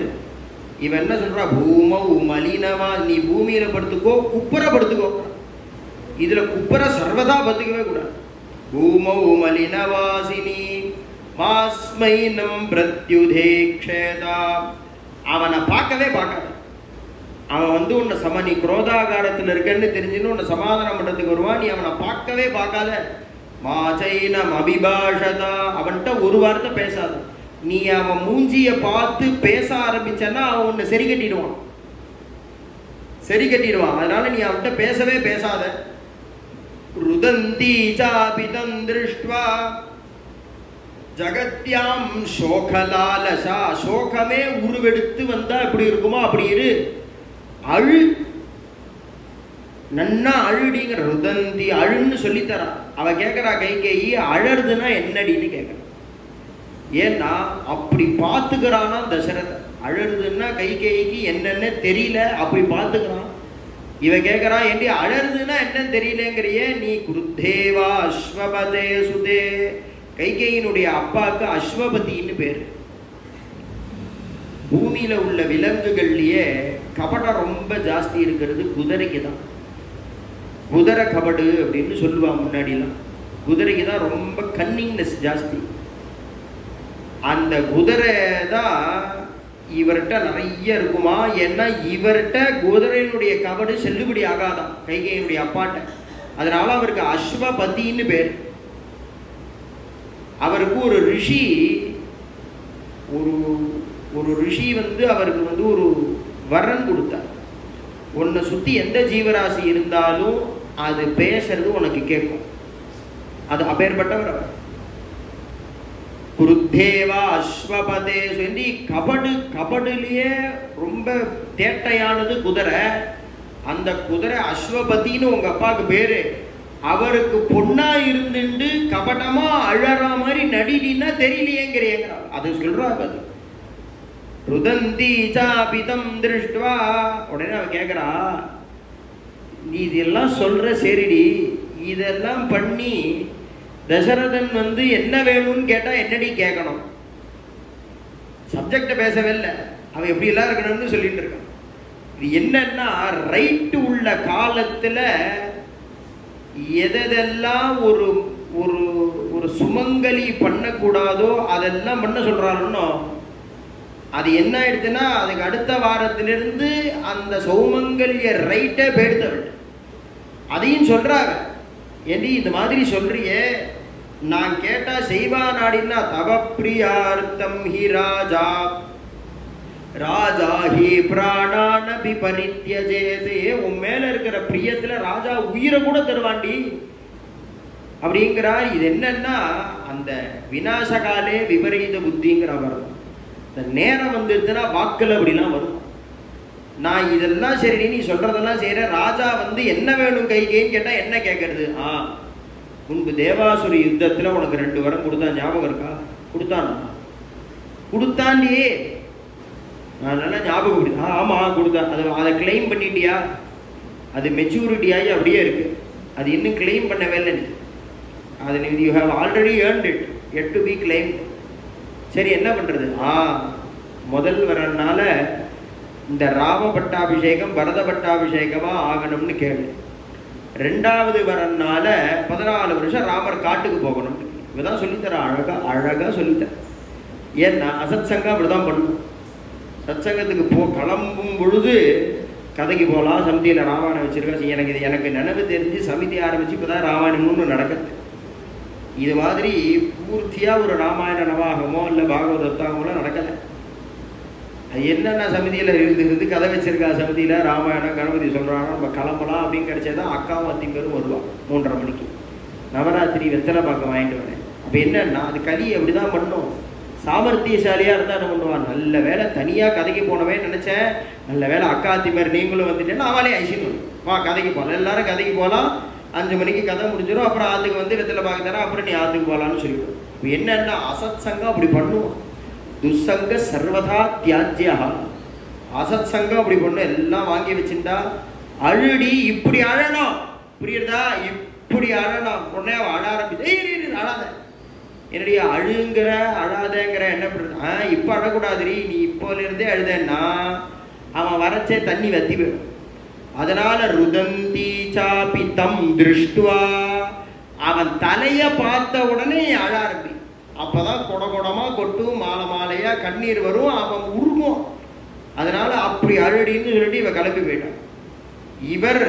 இவன் என்ன சொல்றா, பூமௌ மலினவா, நீ பூமியில படுத்துக்கோ, குப்புற படுத்துக்கோ. இதுல குப்புற சர்வதா படுத்துக்கவே கூடாது. பூமௌ மலினவாசினி மாஸ்மைனம் பிரத்யுதேக்ஷேதா. அவனை பார்க்கவே பார்க்காது. அவன் உன்னை நீ குரோதாகாரத்தில் இருக்கன்னு தெரிஞ்சுன்னு உன்னை சமாதானம் பண்றதுக்கு வருவான். நீ அவனை பார்க்கவே பார்க்காத. மாச்சைனம் அபிபாஷதா, அவன்கிட்ட ஒரு வார்த்தை பேசாத. நீ அவன் மூஞ்சிய பார்த்து பேச ஆரம்பிச்சன்னா அவன் உன்னை சரி கட்டிடுவான். அதனால நீ அவன்கிட்ட பேசவே பேசாத. ருதந்தி சாபிதம் திருஷ்ட்வா ஜகத்யாம் சோகலாலசா. சோகமே உருவெடுத்து வந்தா எப்படி இருக்குமோ அப்படி இரு. அழு, நன்னா அழுடிங்கிற. ருதந்தி அழுன்னு சொல்லித்தரா. அவ கேட்கறா கைகேயி, அழறதுன்னா என்னடின்னு கேட்கறா. ஏன்னா அப்படி பார்த்துக்கிறானா தசரதன். அழறதுன்னா கைகேயிக்கு என்னன்னு தெரியல, அப்படி பார்த்துக்கிறான். இவ கேட்கறா, ஏண்டி அழறதுன்னா என்னன்னு தெரியலங்கிறிய நீ. குருத்தேவா அஸ்வபதே சுதே. கைகேயினுடைய அப்பாவுக்கு அஸ்வபதின்னு பேரு. பூமியில உள்ள விலங்குகள்லயே கபடம் ரொம்ப ஜாஸ்தி இருக்கிறது குதிரைக்கு தான். குதிரை கபடு அப்படின்னு சொல்லுவாங்க முன்னாடிலாம். குதிரைக்கு தான் ரொம்ப கன்னிங்னஸ் ஜாஸ்தி. அந்த குதிரை தான் இவர்கிட்ட நிறைய இருக்குமா. ஏன்னா இவர்கிட்ட குதிரையினுடைய கபடு செல்லுபடி ஆகாதான் கைகேயினுடைய அப்பாட்ட. அதனால அவருக்கு அஸ்வபதின்னு பேர். அவருக்கு ஒரு ரிஷி அவருக்கு ஒரு வரன் கொடுத்தார். உன்னை சுத்தி எந்த ஜீவராசி இருந்தாலும் அது பேசுறது உனக்கு கேட்கும். அது அப்பேற்பட்டவர் அவர். குருத்தேவா அஸ்வபதே சொல்லி கபடுலயே ரொம்ப தேட்டையானது குதிரை. அந்த குதிரை அஸ்வபதின்னு உங்க அப்பாவுக்கு பேரு. அவருக்கு பொண்ணா இருந்துட்டு கபடமா அழற மாதிரி நடினா தெரியலையேங்கிறேங்க. அது சொல்றாரு. அது ருதந்தி சாபிதம் திருஷ்டுவா. உடனே அவன் கேட்கறா, நீ இதெல்லாம் சொல்ற சரிடி, இதெல்லாம் பண்ணி தசரதன் என்ன வேணும்னு கேட்டா என்னடி கேட்கணும். சப்ஜெக்ட பேசவே இல்லை. அவன் எப்படி எல்லாம் இருக்கணும்னு சொல்லிட்டு இருக்கான். இது என்னன்னா ரைட்டு உள்ள காலத்துல எதெல்லாம் ஒரு ஒரு ஒரு சுமங்கலி பண்ணக்கூடாதோ அதெல்லாம் பண்ண சொல்றாருன்னோ. அது என்ன ஆயிடுச்சுன்னா அதுக்கு அடுத்த வாரத்திலிருந்து அந்த சௌமங்கல்ய ரைட்டே போயிடுத்தவள். அதையும் சொல்றாங்க. ஏண்டி இந்த மாதிரி சொல்றியே, நான் கேட்டா செய்வா நாடினா தவ பிரியார்த்தம் ஹி ராஜா ராஜா ஹி பிராணானபி பரித்யஜேதே, உன் மேல இருக்கிற பிரியத்துல ராஜா உயிரை கூட தருவாண்டி அப்படிங்கிறார். இது என்னன்னா அந்த விநாசகாலே விபரீத புத்திங்கிற வரும். இந்த நேரம் வந்துருச்சுன்னா வாக்குல அப்படிலாம் வரும். நான் இதெல்லாம் சரி நீ சொல்றதெல்லாம் செய்யற, ராஜா வந்து என்ன வேணும் கைகேன்னு கேட்டா என்ன கேட்கறது? முன்பு தேவாசுரி யுத்தத்துல உனக்கு 2 வரம் கொடுத்தா ஞாபகம் இருக்கா? கொடுத்தாண்டியே, நான் நல்லா ஞாபகம். ஆமா கொடுத்தா. அதை கிளைம் பண்ணிட்டியா? அது மெச்சூரிட்டி ஆகி அப்படியே இருக்கு, அது இன்னும் கிளைம் பண்ணவே இல்லை. அது you have already earned it, yet to be claimed. சரி என்ன பண்றது? முதல் வரனால இந்த ராம பட்டாபிஷேகம் பரத பட்டாபிஷேகமா ஆகணும்னு கேளு. 2வது வரனால 14 வருஷம் ராமர் காட்டுக்கு போகணும். இவதான் சொல்லித்தர, அழகா சொல்லித்தர. ஏன்னா அசத் சங்கம் அப்படிதான் பண்ணும். சத்சங்கத்துக்கு கிளம்பும் பொழுது கதைக்கு போகலாம், சமிதியில் ராமாயணம் வச்சிருக்கேன். எனக்கு நினைவு தெரிஞ்சு சமிதி ஆரம்பிச்சு இப்போதான் ராமாயணம்னு நடக்குது. இது மாதிரி பூர்த்தியா ஒரு ராமாயண நவாகமோ இல்லை பாகவதத்தாகமோ நடக்கலை. அது என்னென்ன சமிதியில் இருந்து கதை வச்சிருக்கா, சமிதியில் ராமாயணம் கணபதி சொல்கிறாங்க நம்ம கிளம்பலாம் அப்படின்னு கிடைச்சதான் அக்காவும் அத்தி பேரும் வருவான் 3:30 மணிக்கு. நவராத்திரி வெத்தலை பாக்க வாங்கிட்டு வரேன். அப்போ என்னன்னா அது கலி அப்படிதான் பண்ணும். சாமர்த்தியசாலியாக இருந்தால் என்ன பண்ணுவான், நல்ல வேலை தனியாக கதைக்கு போனவே நினச்சேன், நல்ல வேலை அக்கா அத்தி மாதிரி நீங்களும் வந்துட்டேன்னா அவளே ஐசின்னு வா கதைக்கு போகலாம், எல்லாரும் கதைக்கு போகலாம், 5 மணிக்கு கதை முடிஞ்சிடும், அப்புறம் ஆற்றுக்கு வந்து வெத்தலை பார்க்க தரேன், அப்புறம் நீ ஆற்றுக்கு போகலான்னு சொல்லிவிடும். இப்போ என்னென்னா அசத் சங்கம் அப்படி பண்ணுவோம். துசங்க சர்வதா தியாஜ்யா. அசத் சங்கம் அப்படி பண்ணும். எல்லாம் வாங்கி வச்சுட்டா அழுடி இப்படி அழணும், புரியுறதா? இப்படி அழணும். உடனே அழ ஆரம்பிச்சு அழாத, என்னுடைய அழுங்கிற அழாதங்கிற என்ன பண்ணுறது? இப்போ அழக்கூடாதுரி, நீ இப்போலேருந்தே அழுதேன்னா அவன் வரைச்சே தண்ணி வத்தி போயிடும். அதனால ருதந்தி சாபி தம் திருஷ்டுவா, அவன் தலையை பார்த்த உடனே அழ ஆரம்பி. அப்பதான் கொடமா கொட்டும், மாலையா கண்ணீர் வரும், அவன் உருகும். அதனால அப்படி அழுடின்னு சொல்லிட்டு இவன் கிளம்பி போயிட்டான். இவர்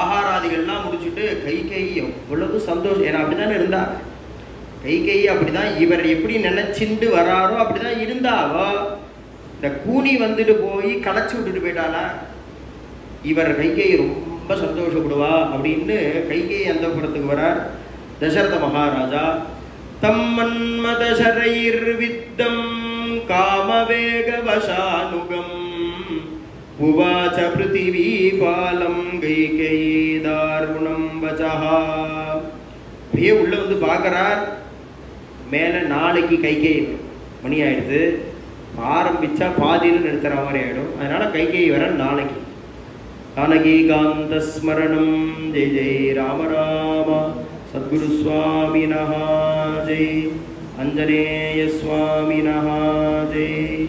ஆகாராதிகள்லாம் முடிச்சுட்டு கை எவ்வளவு சந்தோஷம். ஏன்னா அப்படித்தானே இருந்தா கை அப்படிதான். இவர் எப்படி நினைச்சிட்டு வராரோ அப்படிதான் இருந்தாவோ. இந்த கூனி வந்துட்டு போய் களைச்சி விட்டுட்டு போயிட்டாளா, இவர் கைகை ரொம்ப சந்தோஷப்படுவா அப்படின்னு கைகை அந்த புறத்துக்கு வரார். தசரத மகாராஜா தம்மன்மதசரைர் வித்தம் காமவேக வசானுகம் உவாச பிருத்திவி பாலம் கைகை தாருணம் வசஹா. அப்படியே உள்ள வந்து பார்க்கறார். மேலே நாளைக்கு கைகை மணி ஆயிடுது, ஆரம்பிச்சா பாதியில் நிறுத்துற மாதிரி ஆயிடும். அதனால கைகை வர நாளைக்கு. கானகீகாந்த ஸ்மரணம். ஜெய் ஜெய் ராம ராம. சத்குரு சுவாமினஹ ஜெய். அஞ்சனேய சுவாமினஹ ஜெய்.